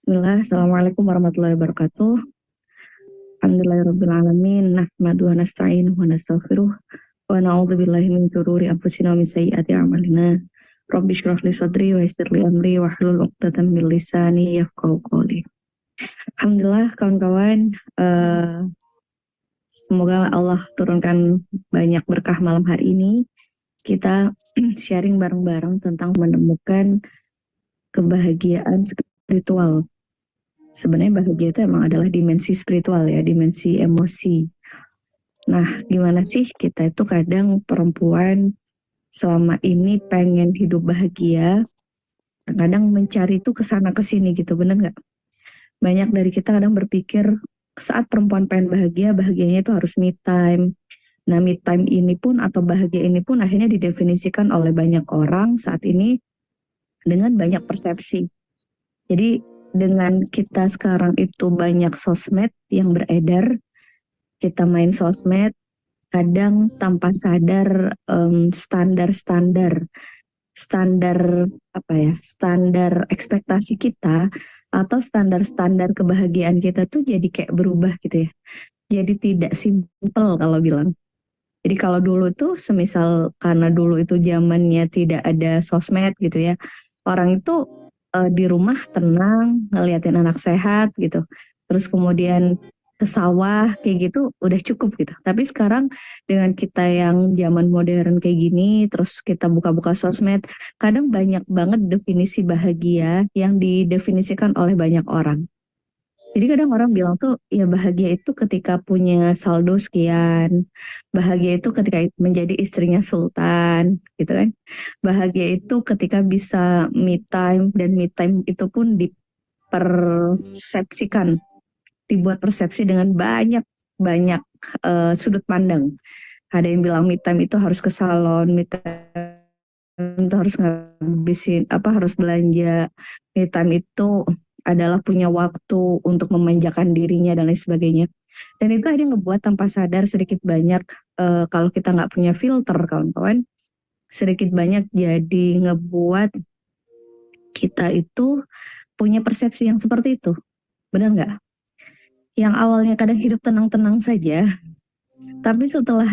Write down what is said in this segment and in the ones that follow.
Bismillah, Assalamualaikum warahmatullahi wabarakatuh. Alhamdulillahirrabbilalamin. Nahmadu wa nasta'inuhu wa nastaghfiruh. Wa na'udzu billahi min syururi anfusina wa min sayyiati a'malina. Rabbi shrah li sadri wa yassir li amri wa hlul 'uqdatam min lisani yafqahu qawli. Alhamdulillah kawan-kawan, semoga Allah turunkan banyak berkah malam hari ini. Kita sharing bareng-bareng tentang menemukan kebahagiaan spiritual. Sebenarnya bahagia itu emang adalah dimensi spiritual ya, dimensi emosi. Nah, gimana sih kita itu kadang perempuan selama ini pengen hidup bahagia, kadang mencari itu kesana kesini gitu, bener nggak? Banyak dari kita kadang berpikir saat perempuan pengen bahagia, bahagianya itu harus me time. Nah, me time ini pun atau bahagia ini pun akhirnya didefinisikan oleh banyak orang saat ini dengan banyak persepsi. Jadi dengan kita sekarang itu banyak sosmed yang beredar, kita main sosmed, kadang tanpa sadar standar apa ya, standar ekspektasi kita atau standar-standar kebahagiaan kita tuh jadi kayak berubah gitu ya. Jadi tidak simple kalau bilang. Jadi kalau dulu tuh semisal karena dulu itu zamannya tidak ada sosmed gitu ya. Orang itu di rumah tenang, ngeliatin anak sehat gitu. Terus kemudian ke sawah kayak gitu udah cukup gitu. Tapi sekarang dengan kita yang zaman modern kayak gini, terus kita buka-buka sosmed, kadang banyak banget definisi bahagia yang didefinisikan oleh banyak orang. Jadi kadang orang bilang tuh ya bahagia itu ketika punya saldo sekian, bahagia itu ketika menjadi istrinya sultan, gitu kan. Bahagia itu ketika bisa me time dan me time itu pun dipersepsikan, dibuat persepsi dengan banyak banyak sudut pandang. Ada yang bilang me time itu harus ke salon, me time itu harus ngabisin apa harus belanja, me time itu adalah punya waktu untuk memanjakan dirinya dan lain sebagainya. Dan itu akhirnya ngebuat tanpa sadar sedikit banyak kalau kita nggak punya filter kawan-kawan, sedikit banyak jadi ngebuat kita itu punya persepsi yang seperti itu. Benar nggak? Yang awalnya kadang hidup tenang-tenang saja, tapi setelah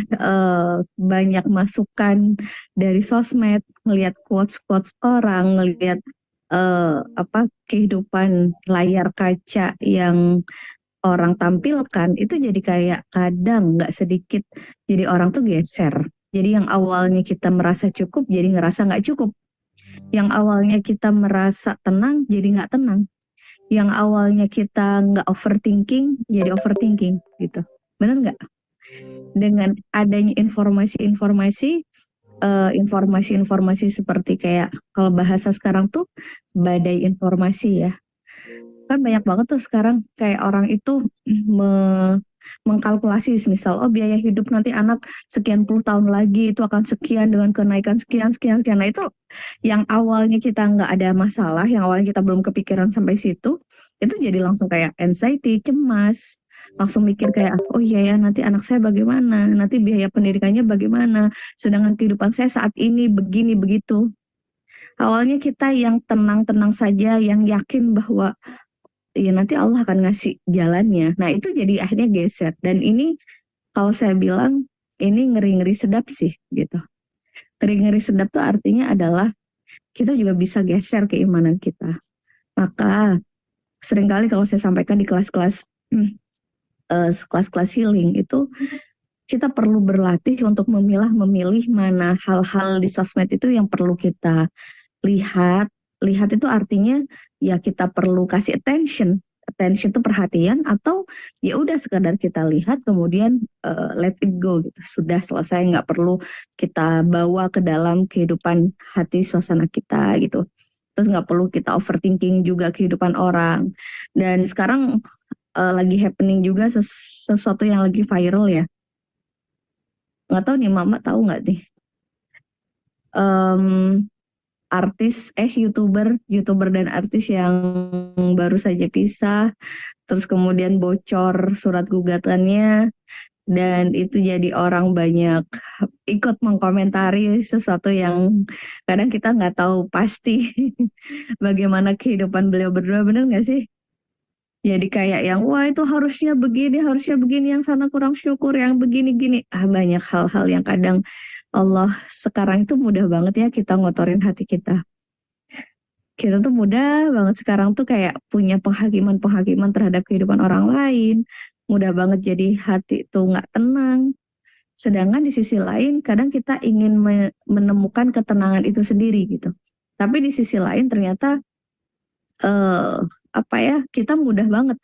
banyak masukan dari sosmed, ngelihat quotes-quotes orang, ngelihat apa kehidupan layar kaca yang orang tampilkan, itu jadi kayak kadang nggak sedikit, jadi orang tuh geser. Jadi yang awalnya kita merasa cukup, jadi ngerasa nggak cukup. Yang awalnya kita merasa tenang, jadi nggak tenang. Yang awalnya kita nggak overthinking, jadi overthinking gitu. Bener nggak? Dengan adanya informasi-informasi seperti kayak kalau bahasa sekarang tuh badai informasi ya. Kan banyak banget tuh sekarang kayak orang itu mengkalkulasi misal oh biaya hidup nanti anak sekian puluh tahun lagi itu akan sekian dengan kenaikan sekian sekian sekian. Nah itu yang awalnya kita nggak ada masalah, yang awalnya kita belum kepikiran sampai situ, itu jadi langsung kayak anxiety, cemas, langsung mikir kayak oh iya ya nanti anak saya bagaimana, nanti biaya pendidikannya bagaimana, sedangkan kehidupan saya saat ini begini begitu. Awalnya kita yang tenang-tenang saja, yang yakin bahwa ya nanti Allah akan ngasih jalannya. Nah itu jadi akhirnya geser. Dan ini kalau saya bilang ini ngeri-ngeri sedap sih gitu. Ngeri-ngeri sedap tuh artinya adalah kita juga bisa geser keimanan kita. Maka seringkali kalau saya sampaikan di kelas-kelas kelas-kelas healing itu kita perlu berlatih untuk memilih mana hal-hal di sosmed itu yang perlu kita lihat. Lihat itu artinya ya kita perlu kasih attention. Attention itu perhatian atau ya udah sekadar kita lihat kemudian let it go gitu. Sudah selesai, nggak perlu kita bawa ke dalam kehidupan hati suasana kita gitu. Terus nggak perlu kita overthinking juga kehidupan orang. Dan sekarang lagi happening juga sesuatu yang lagi viral ya. Nggak tahu nih Mama tahu nggak nih? Em, youtuber dan artis yang baru saja pisah, terus kemudian bocor surat gugatannya, dan itu jadi orang banyak ikut mengkomentari sesuatu yang kadang kita nggak tahu pasti bagaimana kehidupan beliau berdua, bener nggak sih? Jadi kayak yang wah itu harusnya begini, yang sana kurang syukur, yang begini-gini. Banyak hal-hal yang kadang Allah sekarang itu mudah banget ya kita ngotorin hati kita. Kita tuh mudah banget sekarang tuh kayak punya penghakiman-penghakiman terhadap kehidupan orang lain. Mudah banget jadi hati tuh nggak tenang. Sedangkan di sisi lain kadang kita ingin menemukan ketenangan itu sendiri gitu. Tapi di sisi lain ternyata eh, apa ya, kita mudah banget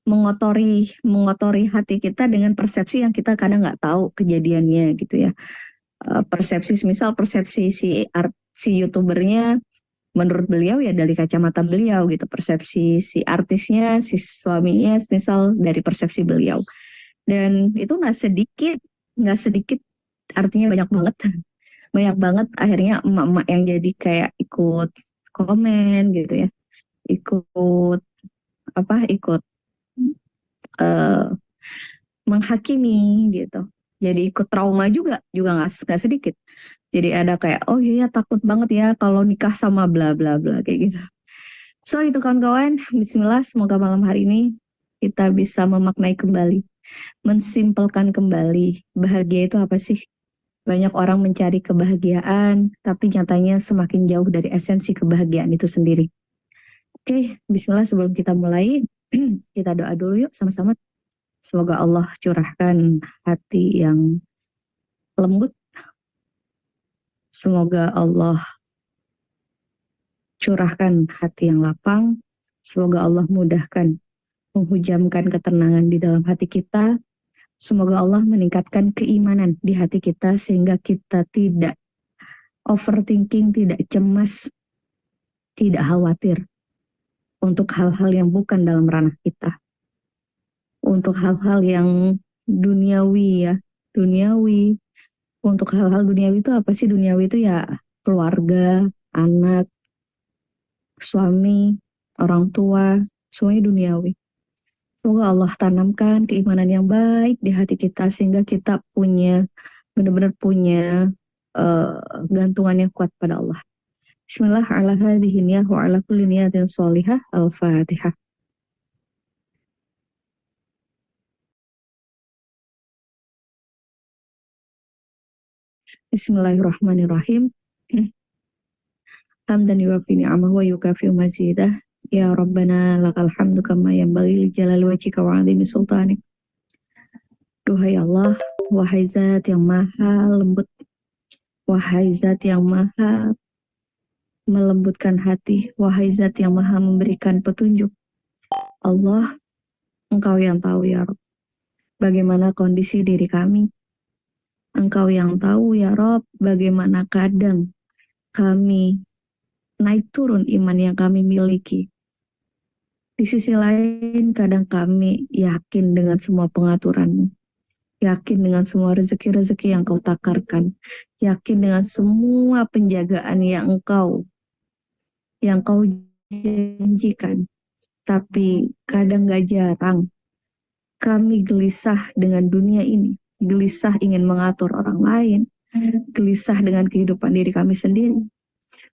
mengotori mengotori hati kita dengan persepsi yang kita kadang nggak tahu kejadiannya gitu ya. Persepsi, misal persepsi si youtubernya menurut beliau ya dari kacamata beliau gitu, persepsi si artisnya, si suaminya misal dari persepsi beliau, dan itu nggak sedikit, artinya banyak banget banyak banget akhirnya emak-emak yang jadi kayak ikut komen gitu ya, ikut ikut eh, menghakimi gitu. Jadi ikut trauma juga nggak sedikit. Jadi ada kayak oh iya ya, takut banget ya kalau nikah sama bla bla bla kayak gitu. So itu kawan-kawan, Bismillah semoga malam hari ini kita bisa memaknai kembali, mensimpelkan kembali bahagia itu apa sih? Banyak orang mencari kebahagiaan, tapi nyatanya semakin jauh dari esensi kebahagiaan itu sendiri. Oke, Bismillah sebelum kita mulai, kita doa dulu yuk sama-sama. Semoga Allah curahkan hati yang lembut. Semoga Allah curahkan hati yang lapang. Semoga Allah mudahkan menghujamkan ketenangan di dalam hati kita. Semoga Allah meningkatkan keimanan di hati kita sehingga kita tidak overthinking, tidak cemas, tidak khawatir untuk hal-hal yang bukan dalam ranah kita. Untuk hal-hal yang duniawi ya, duniawi. Untuk hal-hal duniawi itu apa sih? Duniawi itu ya keluarga, anak, suami, orang tua, semuanya duniawi. Semoga Allah tanamkan keimanan yang baik di hati kita sehingga kita benar-benar punya uh, gantungan yang kuat pada Allah. Bismillah ala hadhihi niyah wa ala kulli niyatin sholihah. Al-Fatihah. Bismillahirrahmanirrahim. Hamdan yuwafi ni'amah wa yukafi mazidah. Ya Rabbana lakal hamdu kama yanbaghi li jalali wajhika wa 'azimi sultanik. Duhai Allah, wahai zat yang maha lembut, wahai zat yang maha melembutkan hati, wahai zat yang maha memberikan petunjuk. Allah, Engkau yang tahu ya Rabb, bagaimana kondisi diri kami. Engkau yang tahu ya Rabb, bagaimana kadang kami naik turun iman yang kami miliki. Di sisi lain, kadang kami yakin dengan semua pengaturan-Mu, yakin dengan semua rezeki-rezeki yang Kau takarkan, yakin dengan semua penjagaan yang Kau janjikan. Tapi kadang gak jarang kami gelisah dengan dunia ini, gelisah ingin mengatur orang lain, gelisah dengan kehidupan diri kami sendiri,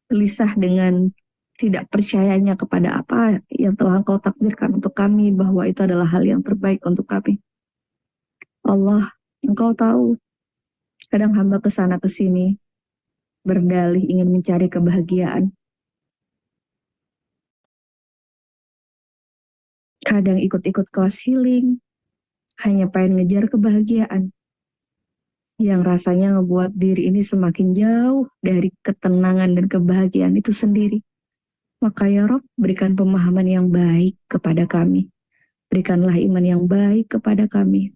gelisah dengan tidak percayanya kepada apa yang telah Engkau takdirkan untuk kami, bahwa itu adalah hal yang terbaik untuk kami. Allah, Engkau tahu, kadang hamba kesana kesini berdalih ingin mencari kebahagiaan. Kadang ikut-ikut kelas healing, hanya pengen ngejar kebahagiaan, yang rasanya ngebuat diri ini semakin jauh dari ketenangan dan kebahagiaan itu sendiri. Maka ya Rob, berikan pemahaman yang baik kepada kami. Berikanlah iman yang baik kepada kami.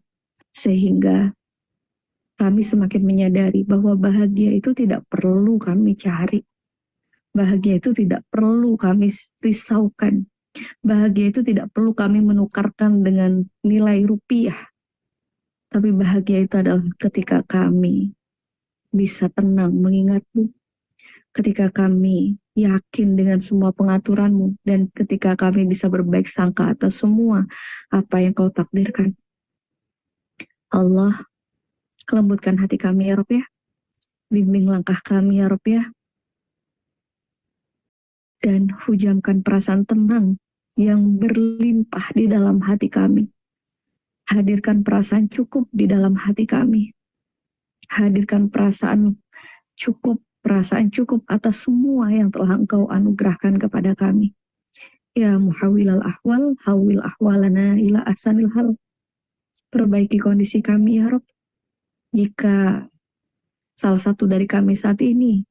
Sehingga kami semakin menyadari bahwa bahagia itu tidak perlu kami cari. Bahagia itu tidak perlu kami risaukan. Bahagia itu tidak perlu kami menukarkan dengan nilai rupiah. Tapi bahagia itu adalah ketika kami bisa tenang mengingat-Mu, ketika kami yakin dengan semua pengaturan-Mu, dan ketika kami bisa berbaik sangka atas semua apa yang Kau takdirkan. Allah, lembutkan hati kami ya Rob ya. Bimbing langkah kami ya Rob ya. Dan hujamkan perasaan tenang yang berlimpah di dalam hati kami. Hadirkan perasaan cukup di dalam hati kami. Hadirkan perasaan cukup atas semua yang telah Engkau anugerahkan kepada kami. Ya muhawwilal ahwal, hawwil ahwalana ila ahsanil hal. Perbaiki kondisi kami ya Rob. Jika salah satu dari kami saat ini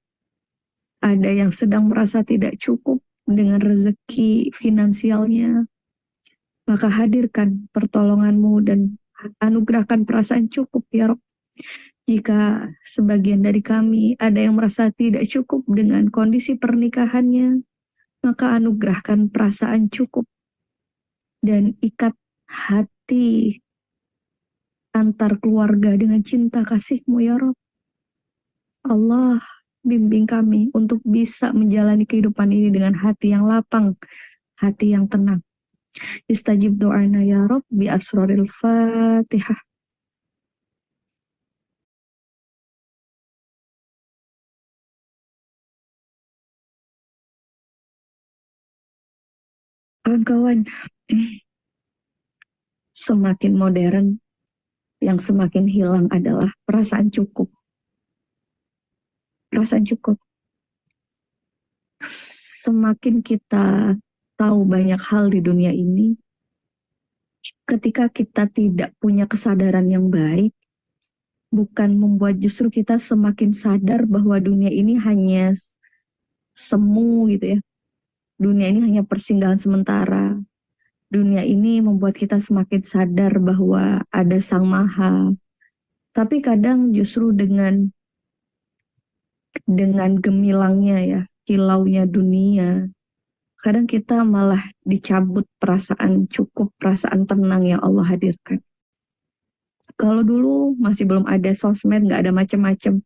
ada yang sedang merasa tidak cukup dengan rezeki finansialnya, maka hadirkan pertolongan-Mu dan anugerahkan perasaan cukup ya Rob. Jika sebagian dari kami ada yang merasa tidak cukup dengan kondisi pernikahannya, maka anugerahkan perasaan cukup dan ikat hati antar keluarga dengan cinta kasih-Mu ya Rob. Allah, bimbing kami untuk bisa menjalani kehidupan ini dengan hati yang lapang, hati yang tenang. Istajib do'ana ya Rob bi asraril Fatihah. Kawan-kawan, semakin modern, yang semakin hilang adalah perasaan cukup. Perasaan cukup. Semakin kita tahu banyak hal di dunia ini, ketika kita tidak punya kesadaran yang baik, bukan membuat justru kita semakin sadar bahwa dunia ini hanya semu gitu ya. Dunia ini hanya persinggahan sementara. Dunia ini membuat kita semakin sadar bahwa ada Sang Maha. Tapi kadang justru dengan gemilangnya ya, kilaunya dunia, kadang kita malah dicabut perasaan cukup, perasaan tenang yang Allah hadirkan. Kalau dulu masih belum ada sosmed, nggak ada macam-macam,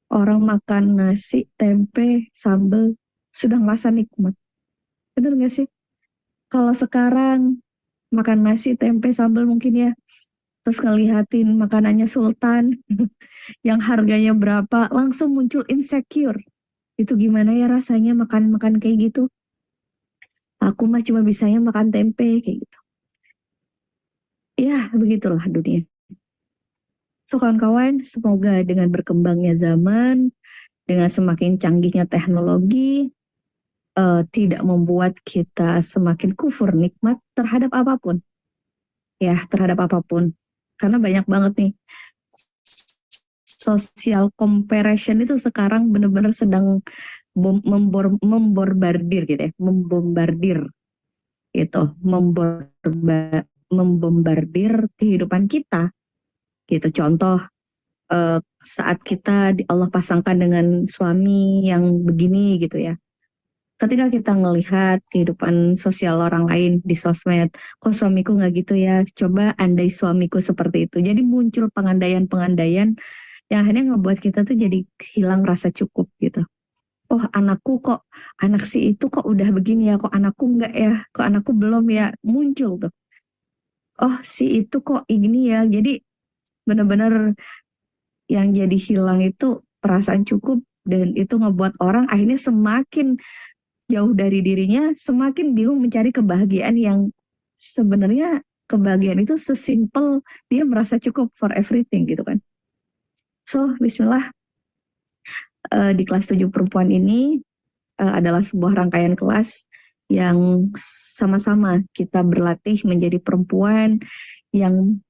orang makan nasi, tempe, sambal, sudah merasa nikmat. Bener nggak sih? Kalau sekarang makan nasi, tempe, sambal mungkin ya, terus ngelihatin makanannya Sultan, yang harganya berapa, langsung muncul insecure. Itu gimana ya rasanya makan-makan kayak gitu? Aku mah cuma bisanya makan tempe kayak gitu. Ya, begitulah dunia. So kawan-kawan, semoga dengan berkembangnya zaman, dengan semakin canggihnya teknologi, tidak membuat kita semakin kufur nikmat terhadap apapun. Ya, terhadap apapun. Karena banyak banget nih, social comparison itu sekarang benar-benar sedang membombardir gitu ya, membombardir itu, membombardir kehidupan kita gitu. Contoh saat kita Allah pasangkan dengan suami yang begini gitu ya. Ketika kita ngelihat kehidupan sosial orang lain di sosmed, kok suamiku nggak gitu ya, coba andai suamiku seperti itu. Jadi muncul pengandaian-pengandaian yang akhirnya ngebuat kita tuh jadi hilang rasa cukup gitu. Oh anakku kok, anak si itu kok udah begini ya, kok anakku enggak ya, kok anakku belum ya, muncul tuh. Oh si itu kok ini ya, jadi benar-benar yang jadi hilang itu perasaan cukup, dan itu ngebuat orang akhirnya semakin jauh dari dirinya, semakin bingung mencari kebahagiaan yang sebenarnya kebahagiaan itu sesimpel dia merasa cukup for everything gitu kan. So bismillah, di kelas 7 perempuan ini adalah sebuah rangkaian kelas yang sama-sama kita berlatih menjadi perempuan yang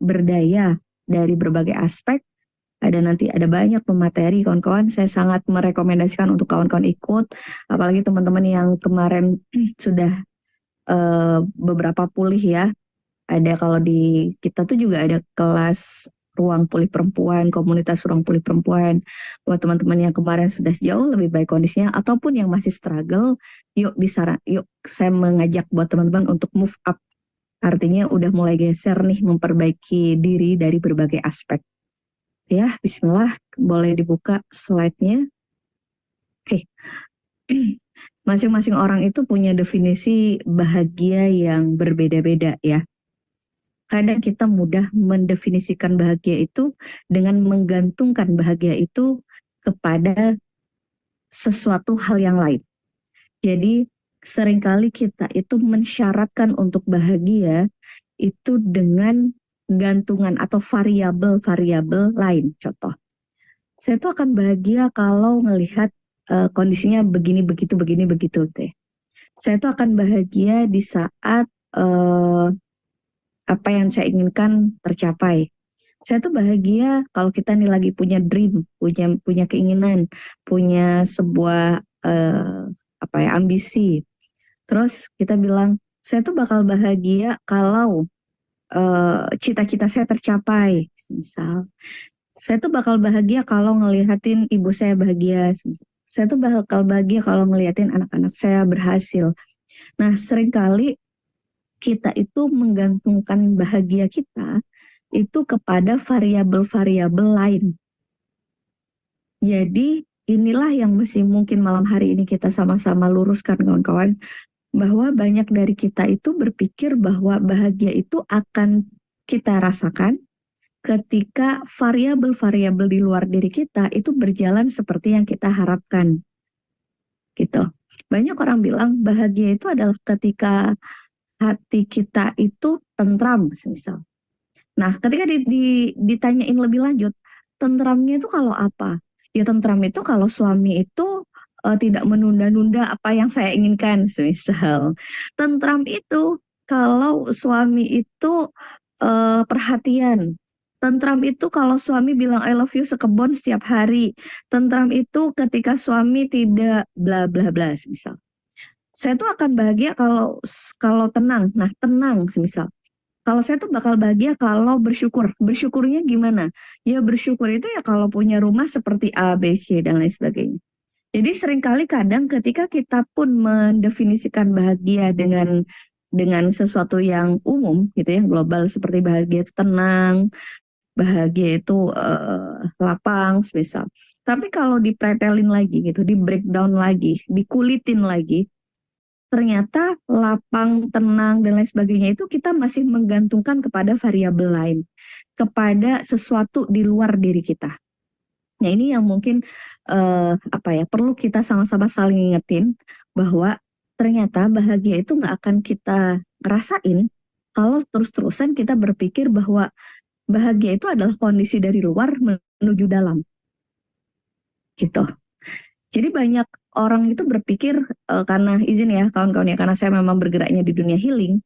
berdaya dari berbagai aspek. Ada banyak pemateri kawan-kawan, saya sangat merekomendasikan untuk kawan-kawan ikut, apalagi teman-teman yang kemarin sudah beberapa pulih ya. Ada kalau di kita tuh juga ada kelas ruang pulih perempuan, komunitas ruang pulih perempuan. Buat teman-teman yang kemarin sudah jauh lebih baik kondisinya ataupun yang masih struggle, yuk saya mengajak buat teman-teman untuk move up. Artinya udah mulai geser nih, memperbaiki diri dari berbagai aspek. Ya, bismillah, boleh dibuka slide-nya. Oke. Masing-masing orang itu punya definisi bahagia yang berbeda-beda ya. Kadang kita mudah mendefinisikan bahagia itu dengan menggantungkan bahagia itu kepada sesuatu hal yang lain. Jadi seringkali kita itu mensyaratkan untuk bahagia itu dengan gantungan atau variabel-variabel lain. Contoh, saya tuh akan bahagia kalau melihat kondisinya begini begitu teh. Saya tuh akan bahagia di saat apa yang saya inginkan tercapai. Saya tuh bahagia kalau kita nih lagi punya dream, punya keinginan, punya sebuah apa ya, ambisi. Terus kita bilang, saya tuh bakal bahagia kalau cita-cita saya tercapai. Misal, saya tuh bakal bahagia kalau ngelihatin ibu saya bahagia. Saya tuh bakal bahagia kalau ngelihatin anak-anak saya berhasil. Nah, seringkali kita itu menggantungkan bahagia kita itu kepada variabel-variabel lain. Jadi inilah yang mesti mungkin malam hari ini kita sama-sama luruskan kawan-kawan, bahwa banyak dari kita itu berpikir bahwa bahagia itu akan kita rasakan ketika variabel-variabel di luar diri kita itu berjalan seperti yang kita harapkan. Gitu. Banyak orang bilang bahagia itu adalah ketika hati kita itu tentram, misal. Nah, ketika ditanyain lebih lanjut, tentramnya itu kalau apa? Ya tentram itu kalau suami itu tidak menunda-nunda apa yang saya inginkan, misal. Tentram itu kalau suami itu perhatian. Tentram itu kalau suami bilang I love you sekebon setiap hari. Tentram itu ketika suami tidak bla bla bla, misal. Saya tuh akan bahagia kalau kalau tenang. Nah, tenang, misal. Kalau saya tuh bakal bahagia kalau bersyukur. Bersyukurnya gimana? Ya bersyukur itu ya kalau punya rumah seperti A, B, C, dan lain sebagainya. Jadi seringkali kadang ketika kita pun mendefinisikan bahagia dengan sesuatu yang umum gitu ya, global, seperti bahagia itu tenang, bahagia itu lapang, misal. Tapi kalau dipretelin lagi gitu, di breakdown lagi, dikulitin lagi, ternyata lapang, tenang, dan lain sebagainya itu kita masih menggantungkan kepada variabel lain, kepada sesuatu di luar diri kita. Nah, ini yang mungkin apa ya, perlu kita sama-sama saling ingetin bahwa ternyata bahagia itu nggak akan kita rasain kalau terus-terusan kita berpikir bahwa bahagia itu adalah kondisi dari luar menuju dalam, gitu. Jadi banyak orang itu berpikir karena izin ya kawan-kawan ya, karena saya memang bergeraknya di dunia healing,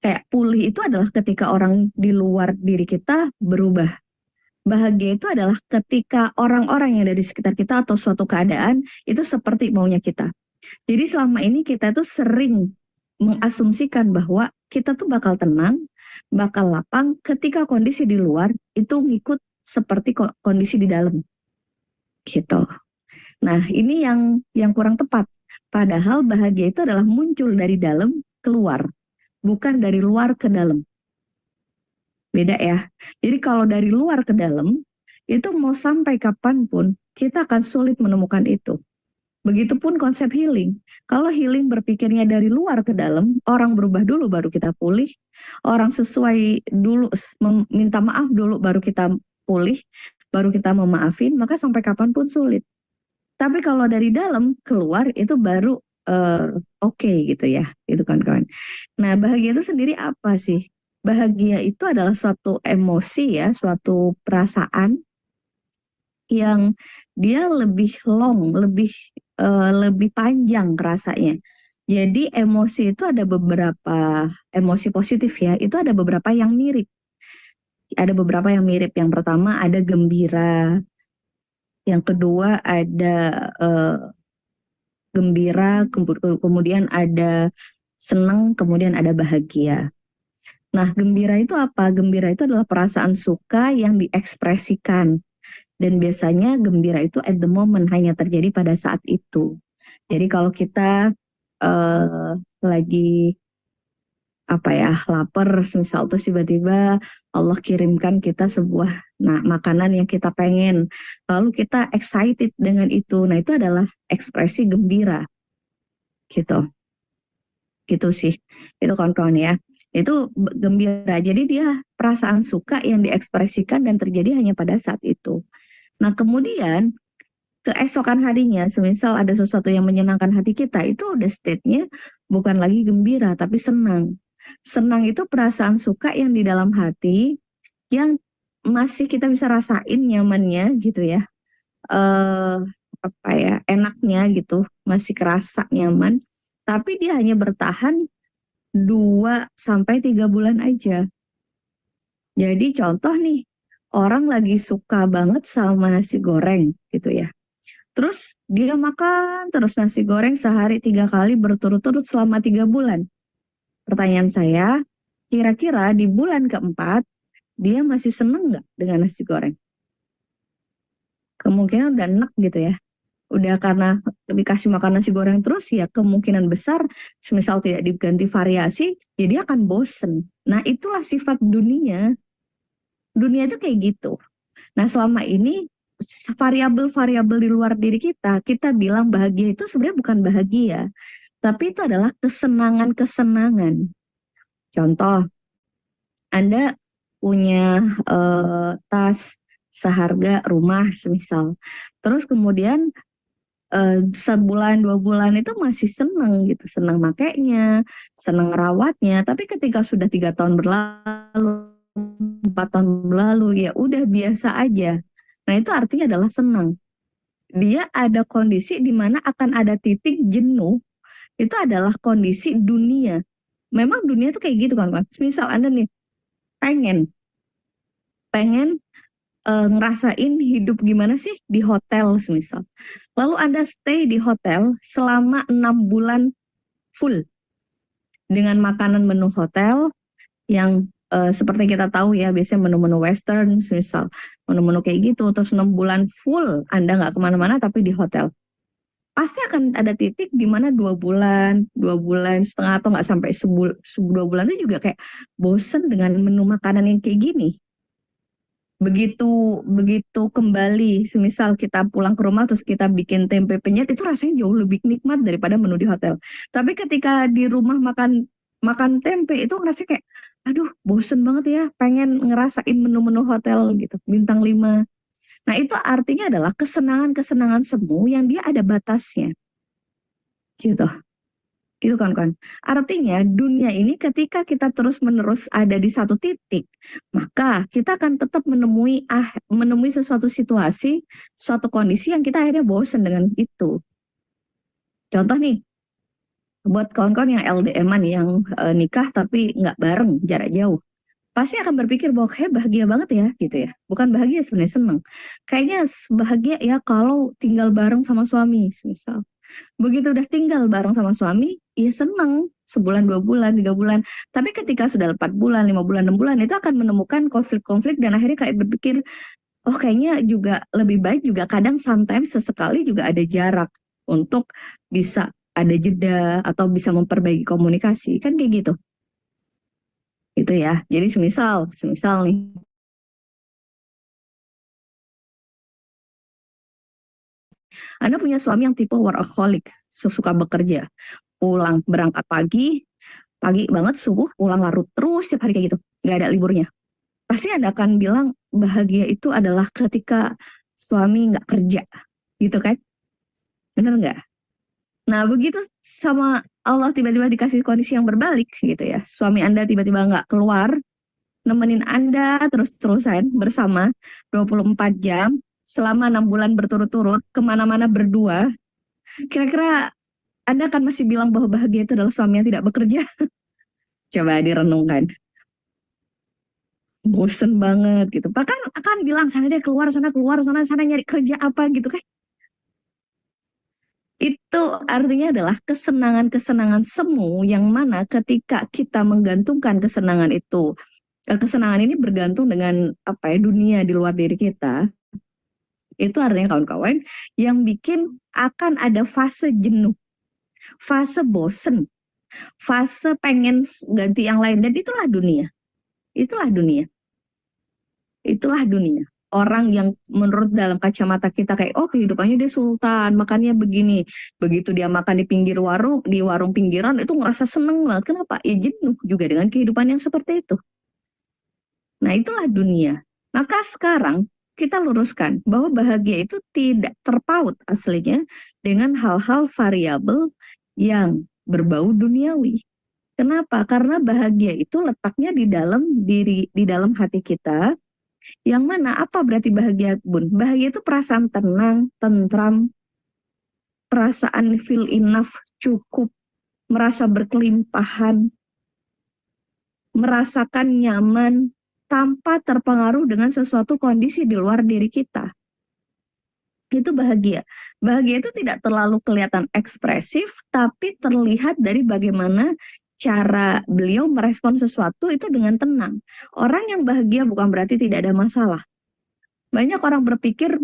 kayak pulih itu adalah ketika orang di luar diri kita berubah. Bahagia itu adalah ketika orang-orang yang ada di sekitar kita atau suatu keadaan itu seperti maunya kita. Jadi selama ini kita tuh sering mengasumsikan bahwa kita tuh bakal tenang, bakal lapang ketika kondisi di luar itu ngikut seperti kondisi di dalam. Gitu. Nah, ini yang kurang tepat. Padahal bahagia itu adalah muncul dari dalam keluar, bukan dari luar ke dalam. Beda ya. Jadi kalau dari luar ke dalam, itu mau sampai kapanpun, kita akan sulit menemukan itu. Begitupun konsep healing. Kalau healing berpikirnya dari luar ke dalam, orang berubah dulu baru kita pulih. Orang sesuai dulu, minta maaf dulu baru kita pulih, baru kita memaafin, maka sampai kapanpun sulit. Tapi kalau dari dalam keluar itu baru oke gitu ya, gitu kan kawan. Nah, bahagia itu sendiri apa sih? Bahagia itu adalah suatu emosi ya, suatu perasaan yang dia lebih long, lebih panjang rasanya. Jadi emosi itu ada beberapa emosi positif ya, itu ada beberapa yang mirip. Ada beberapa yang mirip. Yang pertama ada gembira, yang kedua ada gembira, kemudian ada senang, kemudian ada bahagia. Nah, gembira itu apa? Gembira itu adalah perasaan suka yang diekspresikan. Dan biasanya gembira itu at the moment, hanya terjadi pada saat itu. Jadi kalau kita lagi apa ya, lapar misal, terus tiba-tiba Allah kirimkan kita sebuah makanan yang kita pengen, lalu kita excited dengan itu, nah itu adalah ekspresi gembira, gitu sih, itu kawan-kawan ya, itu gembira. Jadi dia perasaan suka yang diekspresikan dan terjadi hanya pada saat itu. Nah kemudian keesokan harinya, semisal ada sesuatu yang menyenangkan hati kita, itu udah state-nya bukan lagi gembira, tapi senang. Senang itu perasaan suka yang di dalam hati, yang masih kita bisa rasain nyamannya gitu ya. eh Apa ya, enaknya gitu, masih kerasa nyaman, tapi dia hanya bertahan 2 sampai 3 bulan aja. Jadi contoh nih, orang lagi suka banget sama nasi goreng gitu ya. Terus dia makan terus nasi goreng sehari 3 kali berturut-turut selama 3 bulan. Pertanyaan saya, kira-kira di bulan keempat, dia masih seneng nggak dengan nasi goreng? Kemungkinan udah enak gitu ya. Udah karena dikasih makan nasi goreng terus, ya kemungkinan besar, semisal tidak diganti variasi, ya dia akan bosen. Nah itulah sifat dunia. Dunia itu kayak gitu. Nah, selama ini variabel-variabel di luar diri kita, kita bilang bahagia itu sebenarnya bukan bahagia, tapi itu adalah kesenangan-kesenangan. Contoh, Anda punya tas seharga rumah semisal. Terus kemudian sebulan 2 bulan itu masih senang gitu, senang makainya, senang rawatnya. Tapi ketika sudah 3 tahun berlalu, 4 tahun berlalu, ya udah biasa aja. Nah itu artinya adalah senang. Dia ada kondisi di mana akan ada titik jenuh. Itu adalah kondisi dunia. Memang dunia tuh kayak gitu kan, Pak. Misal Anda nih pengen pengen ngerasain hidup gimana sih di hotel semisal. Lalu Anda stay di hotel selama 6 bulan full dengan makanan menu hotel yang seperti kita tahu ya, biasanya menu-menu western semisal, menu-menu kayak gitu. Terus 6 bulan full Anda nggak kemana-mana tapi di hotel. Pasti akan ada titik di mana 2 bulan, 2 bulan setengah atau nggak sampai 2 bulan itu juga kayak bosen dengan menu makanan yang kayak gini. Begitu begitu kembali, semisal kita pulang ke rumah terus kita bikin tempe penyet, itu rasanya jauh lebih nikmat daripada menu di hotel. Tapi ketika di rumah makan makan tempe itu ngerasa kayak, aduh bosen banget ya, pengen ngerasain menu-menu hotel gitu, bintang 5. Nah itu artinya adalah kesenangan-kesenangan semu yang dia ada batasnya gitu. Gitu kan. Artinya dunia ini ketika kita terus-menerus ada di satu titik, maka kita akan tetap menemui sesuatu situasi, suatu kondisi yang kita akhirnya bosan dengan itu. Contoh nih, buat kawan-kawan yang LDM-an, yang nikah tapi nggak bareng, jarak jauh. Pasti akan berpikir bahwa kayak bahagia banget ya, gitu ya. Bukan bahagia, sebenarnya seneng. Kayaknya bahagia ya kalau tinggal bareng sama suami, misal. Begitu udah tinggal bareng sama suami, ya seneng. Sebulan, 2 bulan, 3 bulan. Tapi ketika sudah 4 bulan, 5 bulan, 6 bulan, itu akan menemukan konflik-konflik dan akhirnya kayak berpikir, oh kayaknya juga lebih baik juga kadang sometimes sesekali juga ada jarak untuk bisa ada jeda atau bisa memperbaiki komunikasi. Kan kayak gitu. Gitu ya. Jadi semisal nih, Anda punya suami yang tipe workaholic, suka bekerja, pulang berangkat pagi banget subuh, pulang larut terus setiap hari kayak gitu, nggak ada liburnya. Pasti Anda akan bilang bahagia itu adalah ketika suami nggak kerja, gitu kan? Bener nggak? Nah begitu sama Allah, tiba-tiba dikasih kondisi yang berbalik gitu ya. Suami Anda tiba-tiba nggak keluar, nemenin Anda terus-terusan bersama 24 jam, selama 6 bulan berturut-turut, kemana-mana berdua. Kira-kira Anda akan masih bilang bahwa bahagia itu adalah suami yang tidak bekerja? Coba direnungkan. Bosen banget gitu. Bahkan akan bilang sana deh, keluar sana sana nyari kerja apa gitu kan. Itu artinya adalah kesenangan-kesenangan semu yang mana ketika kita menggantungkan kesenangan itu, kesenangan ini bergantung dengan apa ya, dunia di luar diri kita. Itu artinya kawan-kawan yang bikin akan ada fase jenuh, fase bosen, fase pengen ganti yang lain, dan itulah dunia. Itulah dunia. Itulah dunia. Orang yang menurut dalam kacamata kita kayak, oh kehidupannya dia sultan, makannya begini. Begitu dia makan di pinggir warung, di warung pinggiran, itu ngerasa seneng banget. Kenapa? Ya jenuh juga dengan kehidupan yang seperti itu. Nah itulah dunia. Maka sekarang kita luruskan bahwa bahagia itu tidak terpaut aslinya dengan hal-hal variabel yang berbau duniawi. Kenapa? Karena bahagia itu letaknya di dalam diri, di dalam hati kita. Yang mana apa berarti bahagia, Bun? Bahagia itu perasaan tenang, tentram, perasaan feel enough, cukup, merasa berkelimpahan, merasakan nyaman tanpa terpengaruh dengan sesuatu kondisi di luar diri kita. Itu bahagia. Bahagia itu tidak terlalu kelihatan ekspresif, tapi terlihat dari bagaimana cara beliau merespon sesuatu itu dengan tenang. Orang yang bahagia bukan berarti tidak ada masalah. Banyak orang berpikir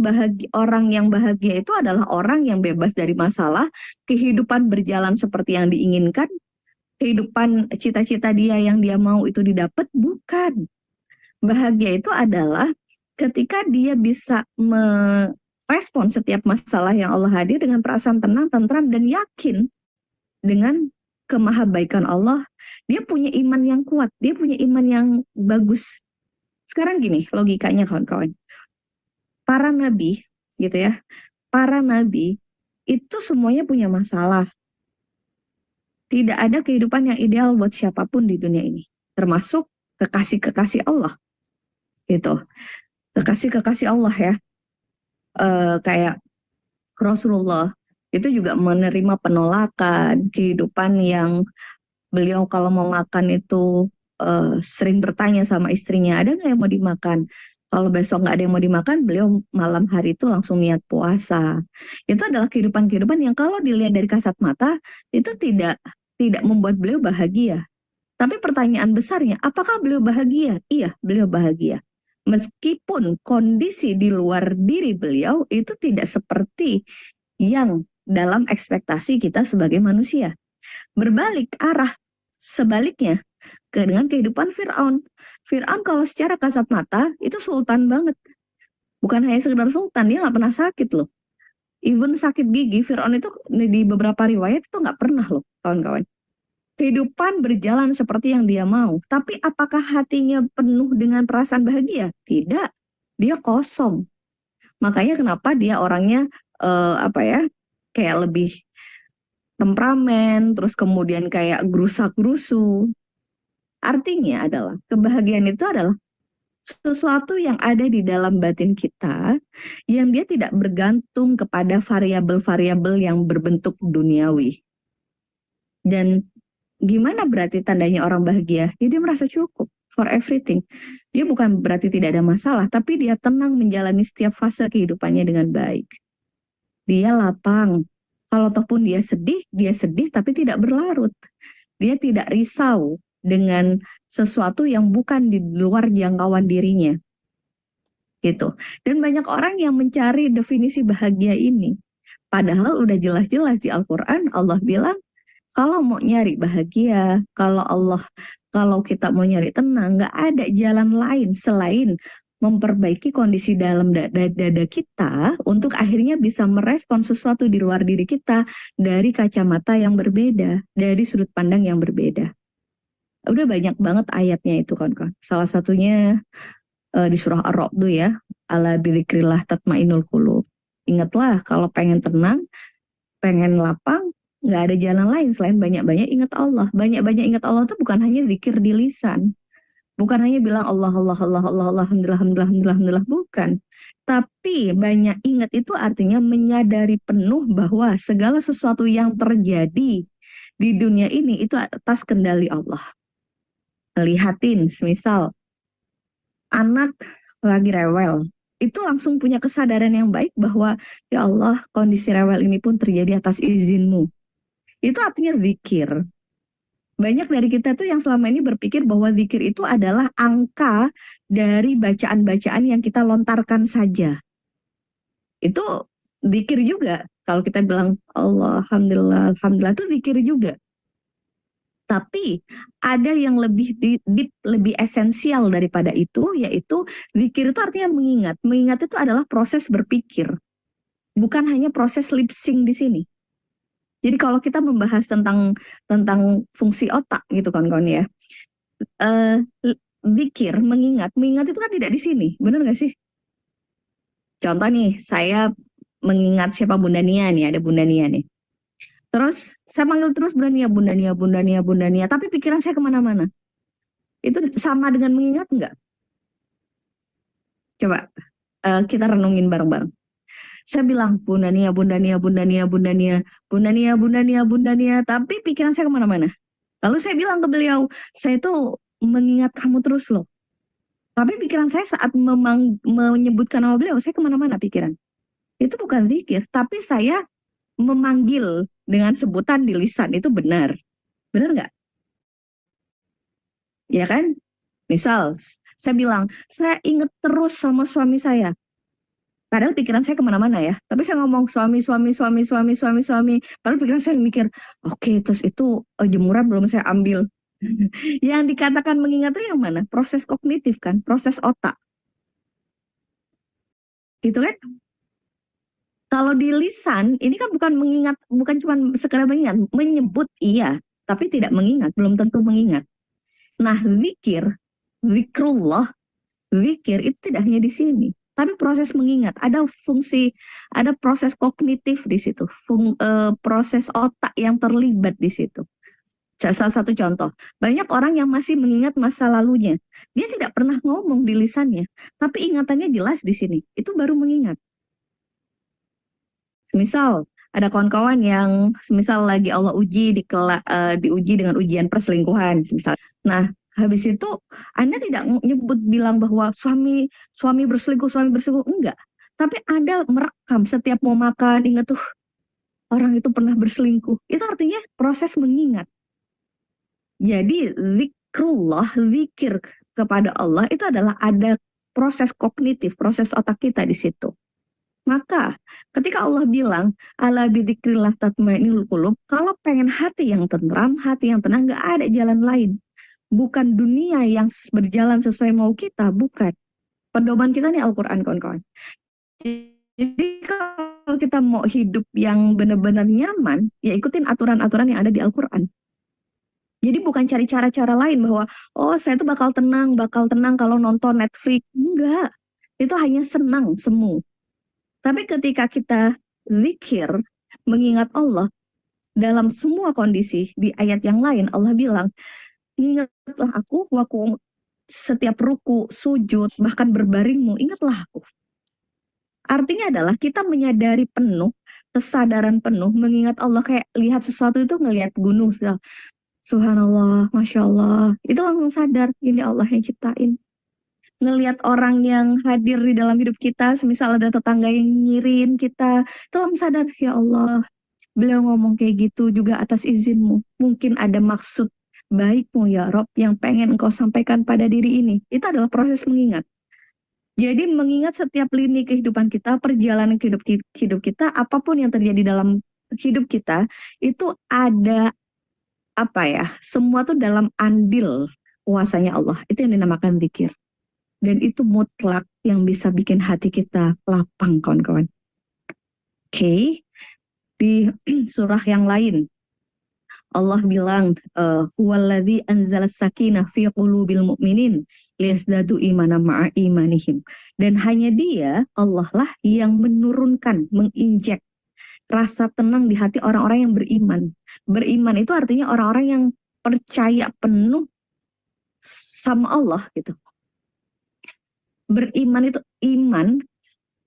orang yang bahagia itu adalah orang yang bebas dari masalah, kehidupan berjalan seperti yang diinginkan, kehidupan cita-cita dia yang dia mau itu didapat. Bukan. Bahagia itu adalah ketika dia bisa merespon setiap masalah yang Allah hadir dengan perasaan tenang, tentram, dan yakin dengan kemahabaikan Allah. Dia punya iman yang kuat, dia punya iman yang bagus. Sekarang gini logikanya kawan-kawan. Para nabi gitu ya, para nabi itu semuanya punya masalah. Tidak ada kehidupan yang ideal buat siapapun di dunia ini, termasuk kekasih-kekasih Allah gitu. Kekasih-kekasih Allah ya, kayak Rasulullah itu juga menerima penolakan, kehidupan yang beliau kalau mau makan itu sering bertanya sama istrinya, ada nggak yang mau dimakan? Kalau besok nggak ada yang mau dimakan, beliau malam hari itu langsung niat puasa. Itu adalah kehidupan-kehidupan yang kalau dilihat dari kasat mata itu tidak membuat beliau bahagia. Tapi pertanyaan besarnya, apakah beliau bahagia? Iya, beliau bahagia. Meskipun kondisi di luar diri beliau itu tidak seperti yang dalam ekspektasi kita sebagai manusia. Berbalik arah, sebaliknya, dengan kehidupan Fir'aun. Fir'aun kalau secara kasat mata, itu sultan banget. Bukan hanya sekedar sultan, dia nggak pernah sakit loh. Even sakit gigi, Fir'aun itu di beberapa riwayat itu nggak pernah loh, kawan-kawan. Kehidupan berjalan seperti yang dia mau. Tapi apakah hatinya penuh dengan perasaan bahagia? Tidak. Dia kosong. Makanya kenapa dia orangnya kayak lebih temperamen, terus kemudian kayak gerusak-gerusu. Artinya adalah kebahagiaan itu adalah sesuatu yang ada di dalam batin kita yang dia tidak bergantung kepada variabel-variabel yang berbentuk duniawi. Dan gimana berarti tandanya orang bahagia? Dia merasa cukup for everything. Dia bukan berarti tidak ada masalah, tapi dia tenang menjalani setiap fase kehidupannya dengan baik. Dia lapang. Kalau ataupun dia sedih tapi tidak berlarut. Dia tidak risau dengan sesuatu yang bukan di luar jangkauan dirinya. Gitu. Dan banyak orang yang mencari definisi bahagia ini. Padahal udah jelas-jelas di Al-Quran Allah bilang, kalau mau nyari bahagia, kalau kita mau nyari tenang, nggak ada jalan lain selain memperbaiki kondisi dalam dada kita untuk akhirnya bisa merespon sesuatu di luar diri kita dari kacamata yang berbeda, dari sudut pandang yang berbeda. Udah banyak banget ayatnya itu kan. Salah satunya di surah Ar-Ra'd ya, ala bidzikrillah tatmainul qulub. Ingatlah kalau pengen tenang, pengen lapang, nggak ada jalan lain selain banyak-banyak ingat Allah. Banyak-banyak ingat Allah itu bukan hanya zikir di lisan. Bukan hanya bilang Allah, Allah, Allah, Allah, Allah, Alhamdulillah, Alhamdulillah, Alhamdulillah, Alhamdulillah. Bukan. Tapi banyak ingat itu artinya menyadari penuh bahwa segala sesuatu yang terjadi di dunia ini itu atas kendali Allah. Lihatin, semisal anak lagi rewel, itu langsung punya kesadaran yang baik bahwa ya Allah, kondisi rewel ini pun terjadi atas izin-Mu. Itu artinya zikir. Banyak dari kita tuh yang selama ini berpikir bahwa zikir itu adalah angka dari bacaan-bacaan yang kita lontarkan saja. Itu zikir juga. Kalau kita bilang Allah, Alhamdulillah, Alhamdulillah, itu zikir juga. Tapi ada yang lebih deep, lebih esensial daripada itu, yaitu zikir itu artinya mengingat. Mengingat itu adalah proses berpikir. Bukan hanya proses lip sync di sini. Jadi kalau kita membahas tentang fungsi otak gitu kawan-kawan ya, zikir, mengingat itu kan tidak di sini, benar nggak sih? Contoh nih, saya mengingat siapa Bunda Nia nih, ada Bunda Nia nih. Terus saya panggil terus Bunda Nia, Bunda Nia, Bunda Nia, Bunda Nia, tapi pikiran saya kemana-mana. Itu sama dengan mengingat nggak? Coba kita renungin bareng-bareng. Saya bilang Bunda Nia, Bunda Nia, Bunda Nia, Bunda Nia, Bunda Nia, Bunda Nia, Bunda Nia, tapi pikiran saya kemana-mana. Lalu saya bilang ke beliau, saya itu mengingat kamu terus loh. Tapi pikiran saya saat menyebutkan nama beliau, saya kemana-mana pikiran. Itu bukan zikir, tapi saya memanggil dengan sebutan di lisan itu benar. Benar nggak? Ya kan? Misal, saya bilang, saya ingat terus sama suami saya. Padahal pikiran saya kemana-mana ya. Tapi saya ngomong suami, suami, suami, suami, suami, suami. Padahal pikiran saya mikir, oke, terus itu jemuran belum saya ambil. Yang dikatakan mengingat itu yang mana? Proses kognitif kan, proses otak. Gitu kan? Kalau di lisan, ini kan bukan mengingat, bukan cuma sekedar mengingat, menyebut iya, tapi tidak mengingat, belum tentu mengingat. Nah, zikir, zikrullah, zikir itu tidak hanya di sini, tapi proses mengingat, ada fungsi, ada proses kognitif di situ, proses otak yang terlibat di situ. Salah satu contoh, banyak orang yang masih mengingat masa lalunya, dia tidak pernah ngomong di lisannya, tapi ingatannya jelas di sini, itu baru mengingat. Semisal ada kawan-kawan yang semisal lagi Allah uji diuji dengan ujian perselingkuhan, misal. Nah, habis itu Anda tidak nyebut bilang bahwa suami berselingkuh enggak. Tapi Anda merekam setiap mau makan, ingat tuh orang itu pernah berselingkuh. Itu artinya proses mengingat. Jadi zikrullah, zikir kepada Allah itu adalah ada proses kognitif, proses otak kita di situ. Maka ketika Allah bilang ala bidzikrillah tatmainnul qulub, kalau pengen hati yang tentram, hati yang tenang, nggak ada jalan lain. Bukan dunia yang berjalan sesuai mau kita, bukan. Pedoman kita nih Al-Quran, kawan-kawan. Jadi kalau kita mau hidup yang benar-benar nyaman, ya ikutin aturan-aturan yang ada di Al-Quran. Jadi bukan cari cara-cara lain bahwa, oh saya tuh bakal tenang kalau nonton Netflix. Enggak, itu hanya senang, semu. Tapi ketika kita zikir, mengingat Allah, dalam semua kondisi, di ayat yang lain Allah bilang, ingatlah aku, setiap ruku, sujud, bahkan berbaringmu, ingatlah aku. Artinya adalah kita menyadari penuh, kesadaran penuh, mengingat Allah kayak lihat sesuatu itu ngelihat gunung, subhanallah, masya Allah, itu langsung sadar, ini Allah yang ciptain. Ngelihat orang yang hadir di dalam hidup kita, semisal ada tetangga yang nyirin kita, itu langsung sadar, ya Allah, beliau ngomong kayak gitu juga atas izinmu. Mungkin ada maksud baikmu ya Rob yang pengen engkau sampaikan pada diri ini. Itu adalah proses mengingat. Jadi mengingat setiap lini kehidupan kita, perjalanan hidup kita, apapun yang terjadi dalam hidup kita, itu ada apa ya, semua tuh dalam andil kuasanya Allah. Itu yang dinamakan zikir. Dan itu mutlak yang bisa bikin hati kita lapang, kawan-kawan. Oke. Di surah yang lain, Allah bilang, huwaladzi anzala sakinah fi qulubil mu'minin liyazdadu imana ma'a imanihim. Dan hanya Dia, Allah lah yang menurunkan, menginjek rasa tenang di hati orang-orang yang beriman. Beriman itu artinya orang-orang yang percaya penuh sama Allah gitu. Beriman itu iman,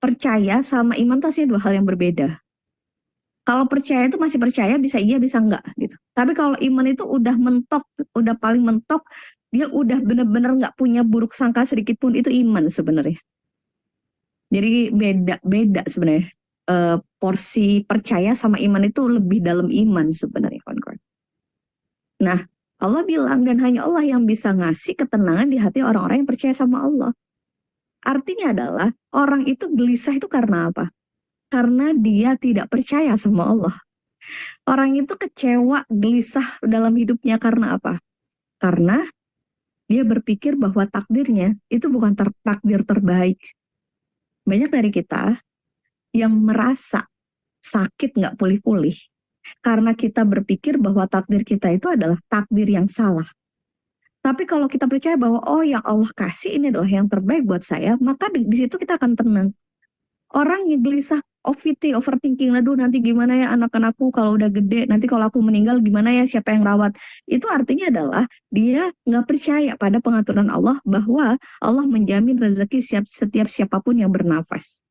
percaya sama iman itu dua hal yang berbeda. Kalau percaya itu masih percaya, bisa iya bisa enggak gitu. Tapi kalau iman itu udah mentok, udah paling mentok, dia udah benar-benar nggak punya buruk sangka sedikit pun, itu iman sebenarnya. Jadi beda sebenarnya. Porsi percaya sama iman itu lebih dalam iman sebenarnya, kawan-kawan. Nah, Allah bilang dan hanya Allah yang bisa ngasih ketenangan di hati orang-orang yang percaya sama Allah. Artinya adalah orang itu gelisah itu karena apa? Karena dia tidak percaya sama Allah. Orang itu kecewa, gelisah dalam hidupnya karena apa? Karena dia berpikir bahwa takdirnya itu bukan takdir terbaik. Banyak dari kita yang merasa sakit nggak pulih-pulih karena kita berpikir bahwa takdir kita itu adalah takdir yang salah. Tapi kalau kita percaya bahwa oh yang Allah kasih ini adalah yang terbaik buat saya, maka di situ kita akan tenang. Orang yang gelisah, OVT, overthinking, aduh nanti gimana ya anak-anakku kalau udah gede, nanti kalau aku meninggal gimana ya, siapa yang rawat. Itu artinya adalah dia nggak percaya pada pengaturan Allah bahwa Allah menjamin rezeki setiap siapapun yang bernafas.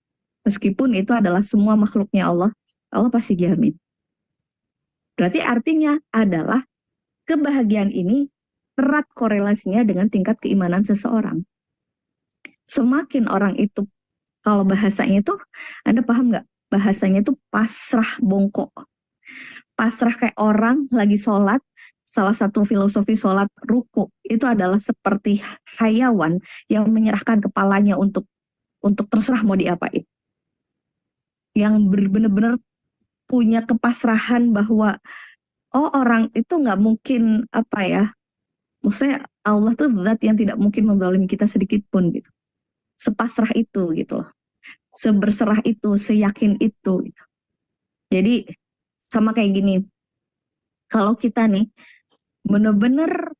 Meskipun itu adalah semua makhluknya Allah, Allah pasti jamin. Berarti artinya adalah kebahagiaan ini erat korelasinya dengan tingkat keimanan seseorang. Semakin orang itu, kalau bahasanya itu, Anda paham nggak? Bahasanya itu pasrah bongkok. Pasrah kayak orang lagi sholat, salah satu filosofi sholat ruku, itu adalah seperti hayawan yang menyerahkan kepalanya untuk terserah mau diapain. Yang benar-benar punya kepasrahan bahwa, oh orang itu nggak mungkin apa ya, maksudnya Allah tuh zat yang tidak mungkin menzalimi kita sedikit pun gitu. Sepasrah itu gitu loh. Seberserah itu, seyakin itu gitu. Jadi sama kayak gini, kalau kita nih bener-bener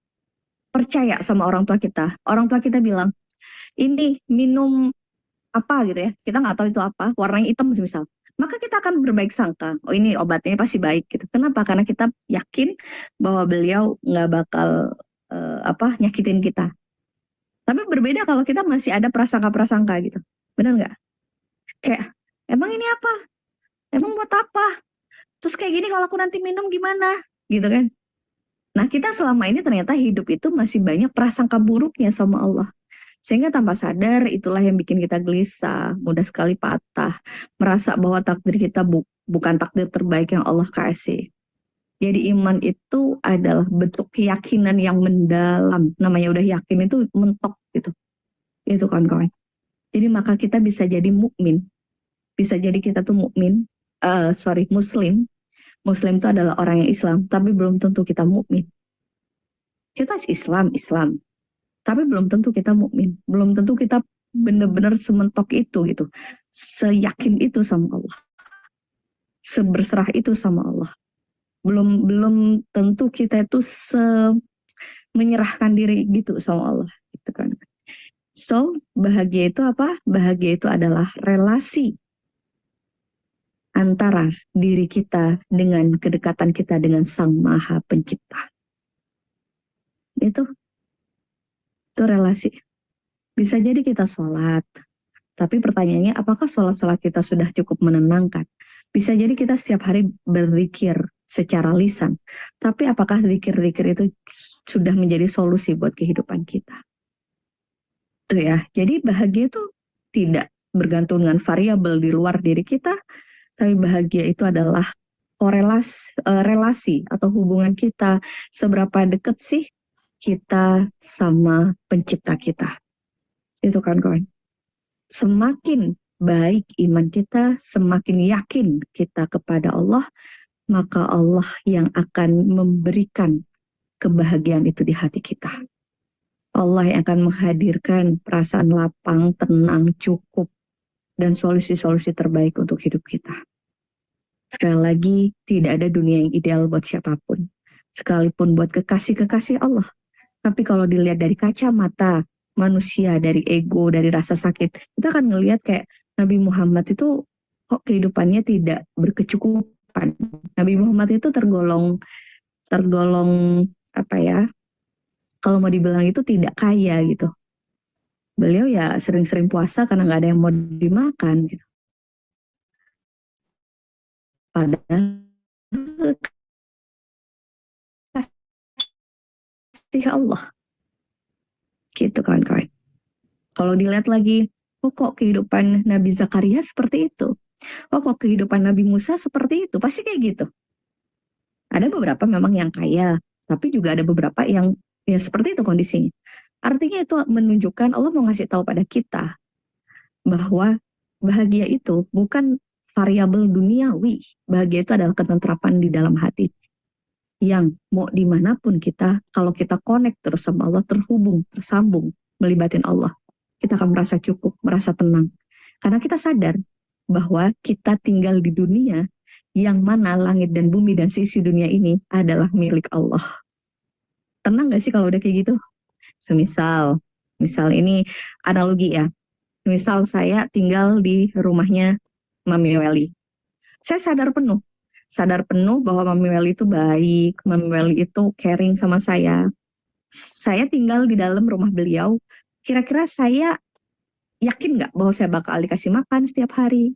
percaya sama orang tua kita bilang, ini minum apa gitu ya, kita nggak tahu itu apa, warnanya hitam misal, maka kita akan berbaik sangka, oh ini obatnya pasti baik gitu. Kenapa? Karena kita yakin bahwa beliau nggak bakal nyakitin kita. Tapi berbeda kalau kita masih ada prasangka-prasangka gitu, benar nggak? Kayak, emang ini apa? Emang buat apa? Terus kayak gini kalau aku nanti minum gimana? Gitu kan? Nah, kita selama ini ternyata hidup itu masih banyak prasangka buruknya sama Allah. Sehingga tanpa sadar itulah yang bikin kita gelisah, mudah sekali patah, merasa bahwa takdir kita bukan takdir terbaik yang Allah kasih. Jadi iman itu adalah bentuk keyakinan yang mendalam. Namanya udah yakin itu mentok gitu. Itu kawan-kawan. Jadi maka kita bisa jadi mukmin. Bisa jadi kita tuh muslim. Muslim itu adalah orang yang Islam, tapi belum tentu kita mukmin. Kita Islam, tapi belum tentu kita mukmin, belum tentu kita benar-benar sementok itu gitu, seyakin itu sama Allah, seberserah itu sama Allah. Belum tentu kita itu menyerahkan diri gitu sama Allah, gitu kan. So, bahagia itu apa? Bahagia itu adalah relasi antara diri kita dengan kedekatan kita dengan Sang Maha Pencipta. Itu relasi. Bisa jadi kita sholat, tapi pertanyaannya apakah sholat-sholat kita sudah cukup menenangkan? Bisa jadi kita setiap hari berzikir secara lisan, tapi apakah zikir-zikir itu sudah menjadi solusi buat kehidupan kita? Tuh ya, jadi bahagia itu tidak bergantung dengan variabel di luar diri kita, tapi bahagia itu adalah relasi atau hubungan kita, seberapa dekat sih kita sama pencipta kita. Itu kan kawan. Semakin baik iman kita, semakin yakin kita kepada Allah, maka Allah yang akan memberikan kebahagiaan itu di hati kita. Allah yang akan menghadirkan perasaan lapang, tenang, cukup, dan solusi-solusi terbaik untuk hidup kita. Sekali lagi, tidak ada dunia yang ideal buat siapapun. Sekalipun buat kekasih-kekasih Allah. Tapi kalau dilihat dari kacamata manusia, dari ego, dari rasa sakit, kita akan ngelihat kayak Nabi Muhammad itu kok kehidupannya tidak berkecukupan. Nabi Muhammad itu tergolong apa ya, kalau mau dibilang itu tidak kaya gitu. Beliau ya sering-sering puasa karena nggak ada yang mau dimakan gitu. Padahal kasih Allah. Gitu kawan-kawan. Kalau dilihat lagi, kok kehidupan Nabi Zakaria seperti itu? Kok kehidupan Nabi Musa seperti itu? Pasti kayak gitu. Ada beberapa memang yang kaya, tapi juga ada beberapa yang ya seperti itu kondisinya. Artinya itu menunjukkan Allah mau ngasih tahu pada kita bahwa bahagia itu bukan variabel duniawi. Bahagia itu adalah ketentrapan di dalam hati. Yang mau dimanapun kita, kalau kita connect terus sama Allah, terhubung, tersambung, melibatin Allah, kita akan merasa cukup, merasa tenang. Karena kita sadar bahwa kita tinggal di dunia yang mana langit dan bumi dan sisi dunia ini adalah milik Allah. Tenang gak sih kalau udah kayak gitu? Misal ini analogi ya. misal saya tinggal di rumahnya Mami Welly. Saya sadar penuh bahwa Mami Welly itu baik, Mami Welly itu caring sama saya. Saya tinggal di dalam rumah beliau, kira-kira saya yakin nggak bahwa saya bakal dikasih makan setiap hari?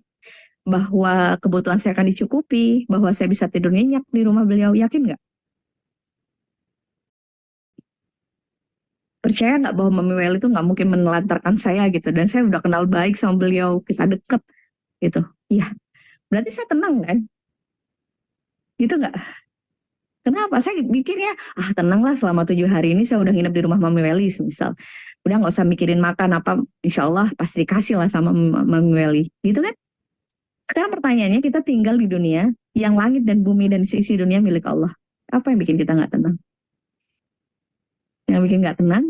Bahwa kebutuhan saya akan dicukupi, bahwa saya bisa tidur nyenyak di rumah beliau, yakin nggak? Percaya nggak bahwa Mami Well itu nggak mungkin menelantarkan saya gitu, dan saya udah kenal baik sama beliau, kita deket gitu. Iya, berarti saya tenang kan? Gitu nggak? Kenapa? Saya pikirnya, tenanglah selama 7 hari ini saya udah nginep di rumah Mami Welly misal. Udah nggak usah mikirin makan apa, insya Allah pasti dikasih lah sama Mami Welly. Gitu kan? Sekarang pertanyaannya, kita tinggal di dunia yang langit dan bumi dan isi dunia milik Allah. Apa yang bikin kita nggak tenang? Yang bikin nggak tenang,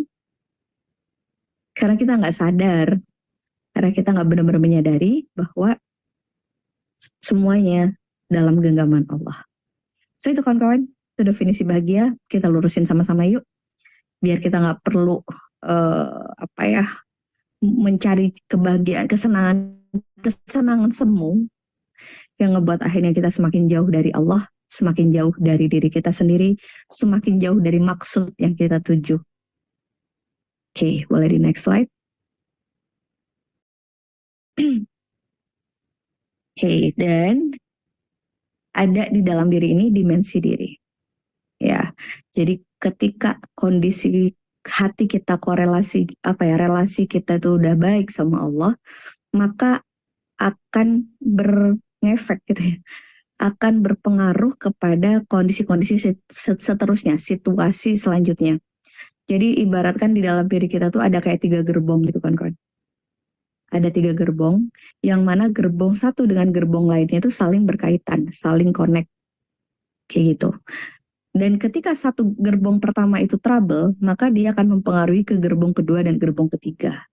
karena kita nggak sadar, karena kita nggak benar-benar menyadari bahwa semuanya dalam genggaman Allah. So itu kawan-kawan, itu definisi bahagia, kita lurusin sama-sama yuk, biar kita nggak perlu mencari kebahagiaan, kesenangan semu yang ngebuat akhirnya kita semakin jauh dari Allah, semakin jauh dari diri kita sendiri, semakin jauh dari maksud yang kita tuju. Oke, boleh di next slide. Oke, dan ada di dalam diri ini dimensi diri. Ya, jadi ketika kondisi hati kita relasi kita itu udah baik sama Allah, maka akan berefek gitu ya, akan berpengaruh kepada kondisi-kondisi seterusnya, situasi selanjutnya. Jadi ibaratkan di dalam diri kita tuh ada kayak 3 gerbong gitu kan. Ada 3 gerbong, yang mana gerbong satu dengan gerbong lainnya itu saling berkaitan, saling connect, kayak gitu. Dan ketika satu gerbong pertama itu trouble, maka dia akan mempengaruhi ke gerbong kedua dan gerbong ketiga.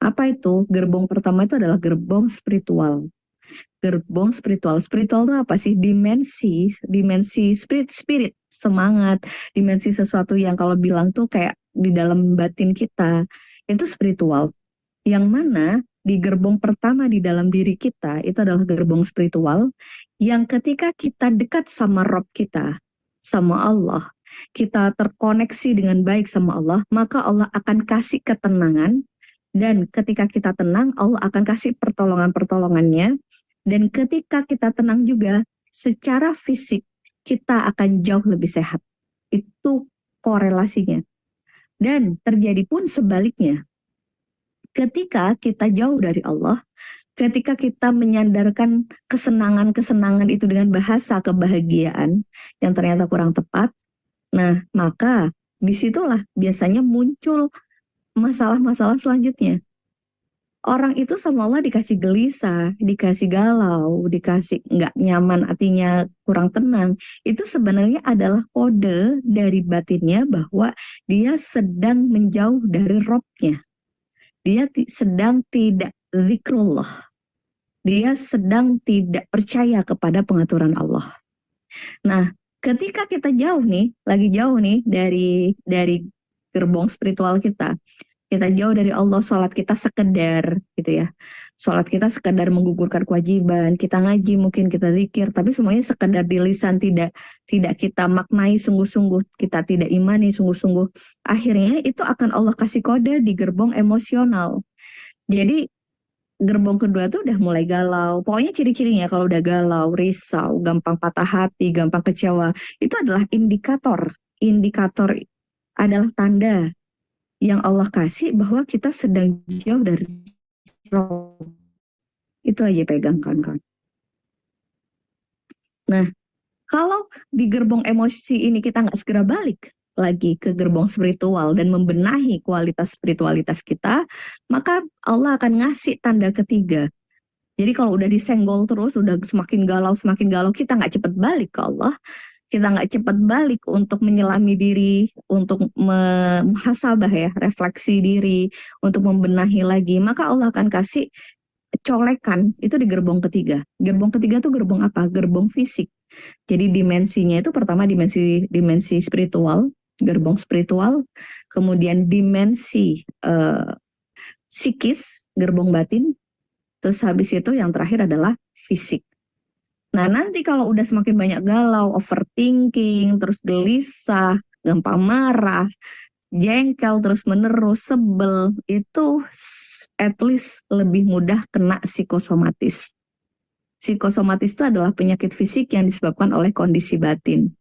Apa itu? Gerbong pertama itu adalah gerbong spiritual. Gerbong spiritual. Spiritual itu apa sih? Dimensi spirit, semangat, dimensi sesuatu yang kalau bilang tuh kayak di dalam batin kita, itu spiritual. Yang mana di gerbong pertama di dalam diri kita itu adalah gerbong spiritual, yang ketika kita dekat sama Rob kita, sama Allah, kita terkoneksi dengan baik sama Allah, maka Allah akan kasih ketenangan, dan ketika kita tenang, Allah akan kasih pertolongan-pertolongannya, dan ketika kita tenang juga, secara fisik kita akan jauh lebih sehat. Itu korelasinya. Dan terjadi pun sebaliknya. Ketika kita jauh dari Allah, ketika kita menyandarkan kesenangan-kesenangan itu dengan bahasa kebahagiaan yang ternyata kurang tepat, nah maka disitulah biasanya muncul masalah-masalah selanjutnya. Orang itu sama Allah dikasih gelisah, dikasih galau, dikasih nggak nyaman, artinya kurang tenang. Itu sebenarnya adalah kode dari batinnya bahwa dia sedang menjauh dari Robnya. Dia sedang tidak zikrullah. Dia sedang tidak percaya kepada pengaturan Allah. Nah, ketika kita lagi jauh nih dari gerbong spiritual kita jauh dari Allah, sholat kita sekedar gitu ya. Sholat kita sekedar menggugurkan kewajiban, kita ngaji, mungkin kita zikir, tapi semuanya sekedar di lisan, tidak kita maknai sungguh-sungguh, kita tidak imani sungguh-sungguh. Akhirnya itu akan Allah kasih kode di gerbong emosional. Jadi gerbong kedua tuh udah mulai galau. Pokoknya ciri-cirinya kalau udah galau, risau, gampang patah hati, gampang kecewa, itu adalah indikator. Indikator adalah tanda yang Allah kasih bahwa kita sedang jauh dari Rob. Itu aja pegang kan. Nah, kalau di gerbong emosi ini kita nggak segera balik lagi ke gerbong spiritual dan membenahi kualitas spiritualitas kita, maka Allah akan ngasih tanda ketiga. Jadi kalau udah disenggol terus, udah semakin galau, kita nggak cepat balik ke Allah, kita nggak cepat balik untuk menyelami diri, untuk muhasabah ya, refleksi diri, untuk membenahi lagi, maka Allah akan kasih colekan itu di gerbong ketiga. Gerbong ketiga tuh gerbong apa? Gerbong fisik. Jadi dimensinya itu pertama dimensi spiritual, gerbong spiritual, kemudian dimensi psikis, gerbong batin, terus habis itu yang terakhir adalah fisik. Nah, nanti kalau udah semakin banyak galau, overthinking, terus gelisah, gampang marah, jengkel terus menerus, sebel, itu at least lebih mudah kena psikosomatis. Psikosomatis itu adalah penyakit fisik yang disebabkan oleh kondisi batin.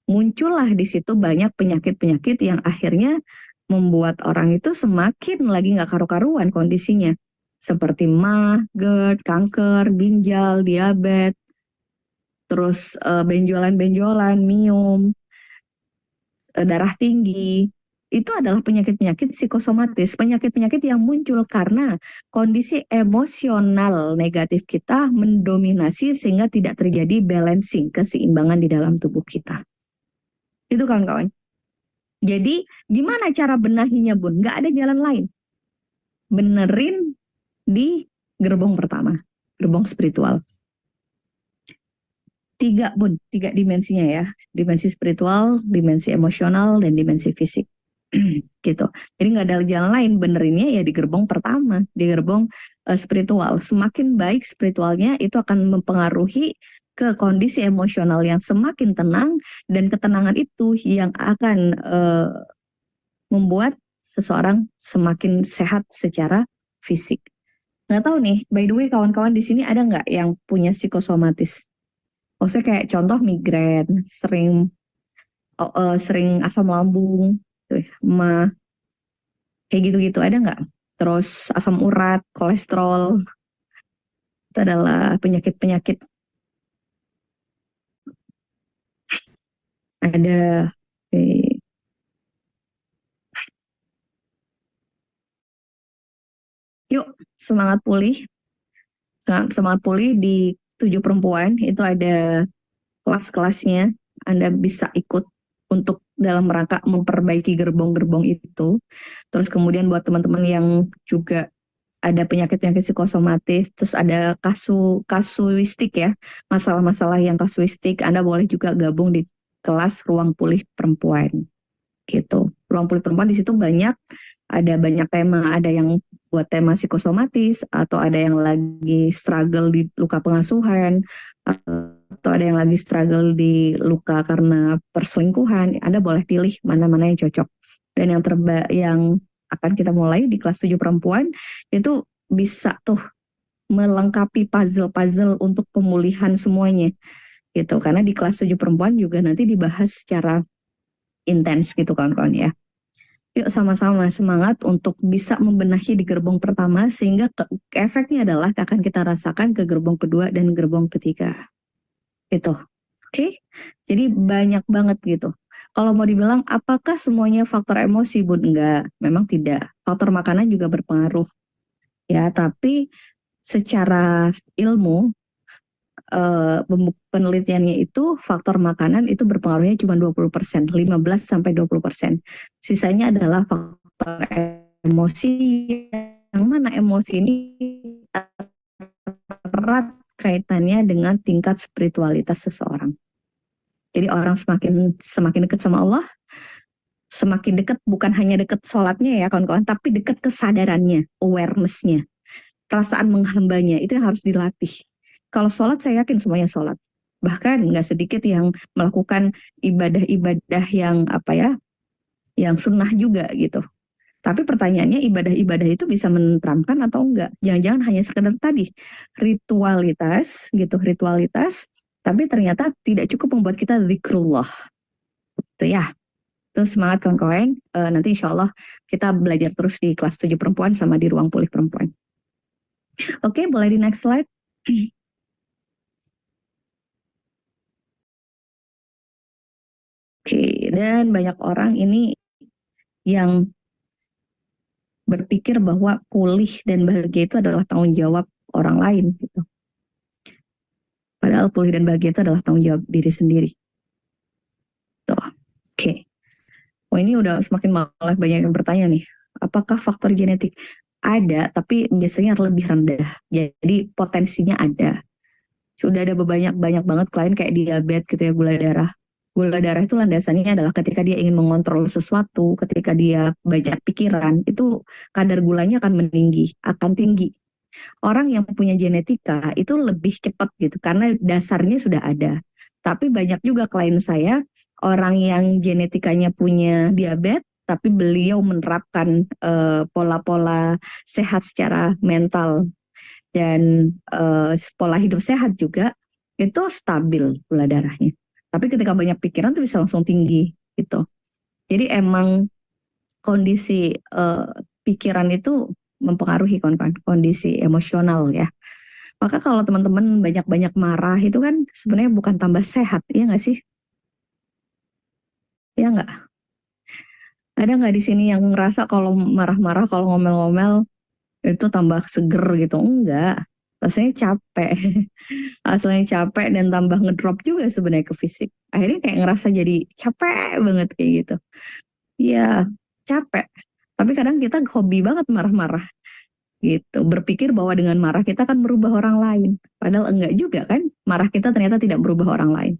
Muncullah di situ banyak penyakit-penyakit yang akhirnya membuat orang itu semakin lagi nggak karu-karuan kondisinya. Seperti MAH, GERD, kanker, ginjal, diabetes, terus benjolan-benjolan, miom, darah tinggi. Itu adalah penyakit-penyakit psikosomatis, penyakit-penyakit yang muncul karena kondisi emosional negatif kita mendominasi sehingga tidak terjadi balancing, keseimbangan di dalam tubuh kita. Itu kawan-kawan. Jadi gimana cara benahinya Bun? Nggak ada jalan lain. Benerin di gerbong pertama, gerbong spiritual. 3 Bun, 3 dimensinya ya. Dimensi spiritual, dimensi emosional, dan dimensi fisik. Gitu. Jadi nggak ada jalan lain, benerinnya ya di gerbong pertama, di gerbong spiritual. Semakin baik spiritualnya, itu akan mempengaruhi ke kondisi emosional yang semakin tenang, dan ketenangan itu yang akan membuat seseorang semakin sehat secara fisik. Nggak tahu nih, by the way kawan-kawan di sini ada nggak yang punya psikosomatis? Maksudnya kayak contoh migrain, sering asam lambung, mah, kayak gitu-gitu ada nggak? Terus asam urat, kolesterol, itu adalah penyakit-penyakit. Ada. Oke. Yuk, semangat pulih. Semangat pulih di 7 perempuan, itu ada kelas-kelasnya. Anda bisa ikut untuk dalam rangka memperbaiki gerbong-gerbong itu. Terus kemudian buat teman-teman yang juga ada penyakit-penyakit psikosomatis, terus ada kasuistik ya, masalah-masalah yang kasuistik, Anda boleh juga gabung di kelas ruang pulih perempuan gitu. Ruang pulih perempuan di situ ada banyak tema, ada yang buat tema psikosomatis, atau ada yang lagi struggle di luka pengasuhan, atau ada yang lagi struggle di luka karena perselingkuhan. Anda boleh pilih mana-mana yang cocok. Dan yang akan kita mulai di kelas 7 perempuan itu bisa tuh melengkapi puzzle-puzzle untuk pemulihan semuanya gitu. Karena di kelas 7 perempuan juga nanti dibahas secara intens gitu kawan-kawan ya. Yuk sama-sama semangat untuk bisa membenahi di gerbong pertama, sehingga efeknya adalah akan kita rasakan ke gerbong kedua dan gerbong ketiga. Itu. Oke? Jadi banyak banget gitu. Kalau mau dibilang apakah semuanya faktor emosi Bun? Enggak, memang tidak. Faktor makanan juga berpengaruh. Ya, tapi secara ilmu penelitiannya itu faktor makanan itu berpengaruhnya cuma 20%, 15-20%. Sisanya adalah faktor emosi, yang mana emosi ini erat kaitannya dengan tingkat spiritualitas seseorang. Jadi orang semakin dekat sama Allah, semakin dekat bukan hanya dekat sholatnya ya kawan-kawan, tapi dekat kesadarannya, awareness-nya, perasaan menghambanya, itu yang harus dilatih. Kalau sholat saya yakin semuanya sholat. Bahkan nggak sedikit yang melakukan ibadah-ibadah yang yang sunnah juga gitu. Tapi pertanyaannya ibadah-ibadah itu bisa menenteramkan atau enggak? Jangan-jangan hanya sekedar tadi ritualitas gitu, ritualitas, tapi ternyata tidak cukup membuat kita zikrullah. Itu ya. Terus semangat kawan-kawan. Nanti insya Allah kita belajar terus di kelas 7 perempuan sama di ruang pulih perempuan. Oke, boleh di next slide. Oke, dan banyak orang ini yang berpikir bahwa pulih dan bahagia itu adalah tanggung jawab orang lain gitu. Padahal pulih dan bahagia itu adalah tanggung jawab diri sendiri. Tuh. Oke. Oh, ini udah semakin malah banyak yang bertanya nih. Apakah faktor genetik? Ada, tapi biasanya lebih rendah. Jadi potensinya ada. Sudah ada banyak banget klien kayak diabetes gitu ya, gula darah. Gula darah itu landasannya adalah ketika dia ingin mengontrol sesuatu, ketika dia banyak pikiran, itu kadar gulanya akan meninggi, akan tinggi. Orang yang punya genetika itu lebih cepat gitu karena dasarnya sudah ada. Tapi banyak juga klien saya orang yang genetikanya punya diabetes tapi beliau menerapkan pola-pola sehat secara mental dan pola hidup sehat juga itu stabil gula darahnya. Tapi ketika banyak pikiran tuh bisa langsung tinggi gitu. Jadi emang kondisi pikiran itu mempengaruhi kondisi emosional ya. Maka kalau teman-teman banyak-banyak marah itu kan sebenarnya bukan tambah sehat, ya nggak sih? Ya nggak? Ada nggak di sini yang ngerasa kalau marah-marah, kalau ngomel-ngomel itu tambah seger gitu? Enggak. Rasanya capek. Asalnya capek dan tambah ngedrop juga sebenarnya ke fisik. Akhirnya kayak ngerasa jadi capek banget kayak gitu. Iya, capek. Tapi kadang kita hobi banget marah-marah gitu. Berpikir bahwa dengan marah kita akan merubah orang lain. Padahal enggak juga kan. Marah kita ternyata tidak merubah orang lain.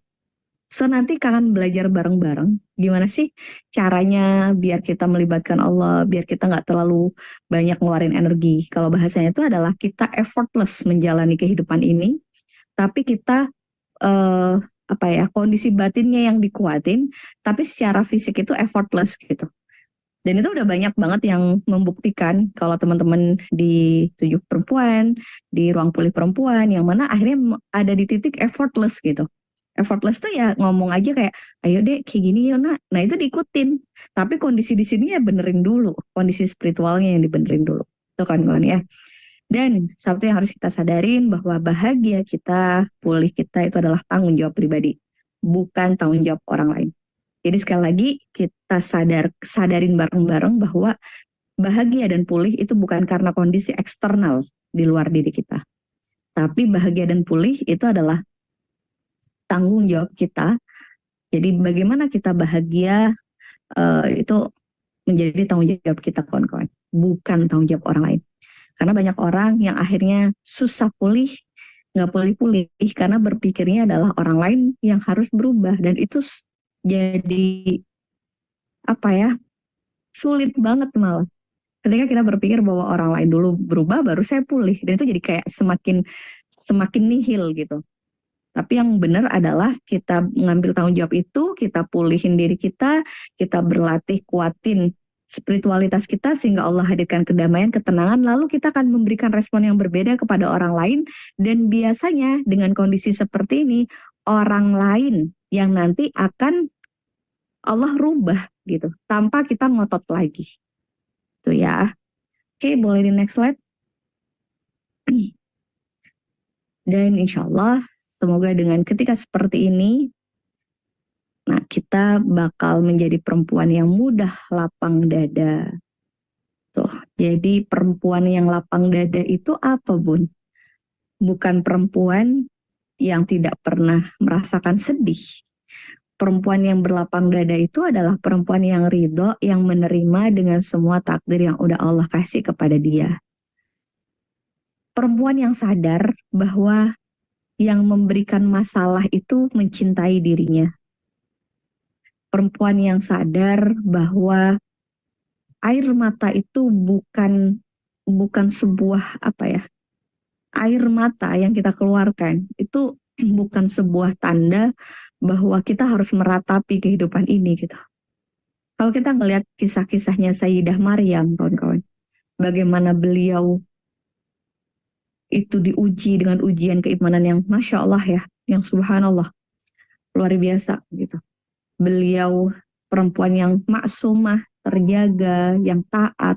So nanti kalian belajar bareng-bareng gimana sih caranya biar kita melibatkan Allah, biar kita nggak terlalu banyak ngeluarin energi. Kalau bahasanya itu adalah kita effortless menjalani kehidupan ini, tapi kita eh, apa ya kondisi batinnya yang dikuatin, tapi secara fisik itu effortless gitu. Dan itu udah banyak banget yang membuktikan kalau teman-teman di tujuh perempuan, di ruang pulih perempuan, yang mana akhirnya ada di titik effortless gitu. Effortless tuh ya ngomong aja kayak, ayo deh kayak gini ya nak. Nah itu diikutin. Tapi kondisi di sini ya benerin dulu. Kondisi spiritualnya yang dibenerin dulu. Itu kan kawan ya. Dan satu yang harus kita sadarin bahwa bahagia kita, pulih kita itu adalah tanggung jawab pribadi. Bukan tanggung jawab orang lain. Jadi sekali lagi kita sadarin bareng-bareng bahwa bahagia dan pulih itu bukan karena kondisi eksternal di luar diri kita. Tapi bahagia dan pulih itu adalah tanggung jawab kita. Jadi bagaimana kita bahagia itu menjadi tanggung jawab kita kawan-kawan. Bukan tanggung jawab orang lain. Karena banyak orang yang akhirnya susah pulih, nggak pulih-pulih karena berpikirnya adalah orang lain yang harus berubah. Dan itu jadi apa ya sulit banget malah ketika kita berpikir bahwa orang lain dulu berubah baru saya pulih dan itu jadi kayak semakin semakin nihil gitu. Tapi yang benar adalah kita mengambil tanggung jawab itu, kita pulihin diri kita berlatih kuatin spiritualitas kita sehingga Allah hadirkan kedamaian, ketenangan, lalu kita akan memberikan respon yang berbeda kepada orang lain dan biasanya dengan kondisi seperti ini orang lain yang nanti akan Allah rubah gitu tanpa kita ngotot lagi. Itu ya. Oke, boleh di next slide. Dan insya Allah semoga dengan ketika seperti ini, nah kita bakal menjadi perempuan yang mudah lapang dada. Tuh, jadi perempuan yang lapang dada itu apa, Bun? Bukan perempuan yang tidak pernah merasakan sedih. Perempuan yang berlapang dada itu adalah perempuan yang ridho, yang menerima dengan semua takdir yang udah Allah kasih kepada dia. Perempuan yang sadar bahwa yang memberikan masalah itu mencintai dirinya. Perempuan yang sadar bahwa air mata itu bukan sebuah apa ya, air mata yang kita keluarkan itu bukan sebuah tanda bahwa kita harus meratapi kehidupan ini gitu. Kalau kita ngelihat kisah-kisahnya Sayyidah Maryam, kawan-kawan, bagaimana beliau itu diuji dengan ujian keimanan yang Masya Allah ya, yang Subhanallah, luar biasa gitu. Beliau perempuan yang maksumah, terjaga, yang taat,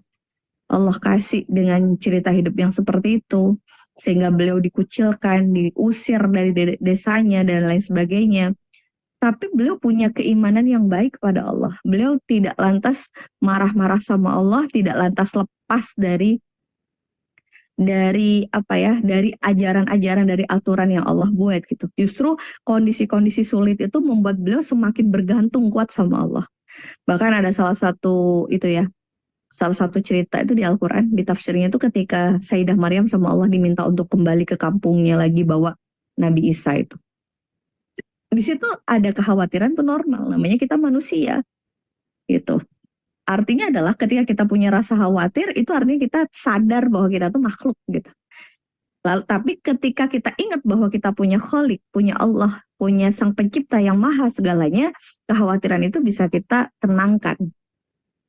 Allah kasih dengan cerita hidup yang seperti itu, sehingga beliau dikucilkan, diusir dari desanya, dan lain sebagainya. Tapi beliau punya keimanan yang baik kepada Allah. Beliau tidak lantas marah-marah sama Allah, tidak lantas lepas dari apa ya, dari ajaran-ajaran, dari aturan yang Allah buat gitu. Justru kondisi-kondisi sulit itu membuat beliau semakin bergantung kuat sama Allah. Bahkan ada salah satu itu ya, salah satu cerita itu di Al-Quran, di tafsirnya itu ketika Sayyidah Maryam sama Allah diminta untuk kembali ke kampungnya lagi bawa Nabi Isa itu. Di situ ada kekhawatiran tuh normal, namanya kita manusia gitu. Artinya adalah ketika kita punya rasa khawatir, itu artinya kita sadar bahwa kita tuh makhluk gitu. Lalu, tapi ketika kita ingat bahwa kita punya Khalik, punya Allah, punya Sang Pencipta yang maha segalanya, kekhawatiran itu bisa kita tenangkan.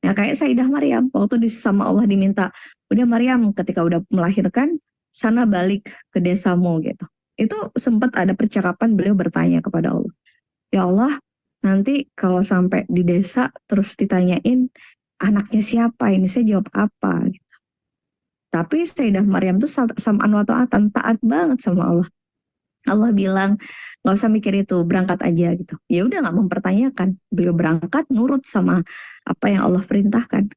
Ya kayak Sayyidah Maryam, waktu sama Allah diminta, udah Maryam ketika udah melahirkan, sana balik ke desamu gitu. Itu sempat ada percakapan beliau bertanya kepada Allah, ya Allah, nanti kalau sampai di desa terus ditanyain anaknya siapa, ini saya jawab apa? Tapi Sayyidah Maryam tuh sam'an wa ta'atan, taat banget sama Allah. Allah bilang nggak usah mikir itu, berangkat aja gitu. Ya udah nggak mempertanyakan, beliau berangkat nurut sama apa yang Allah perintahkan.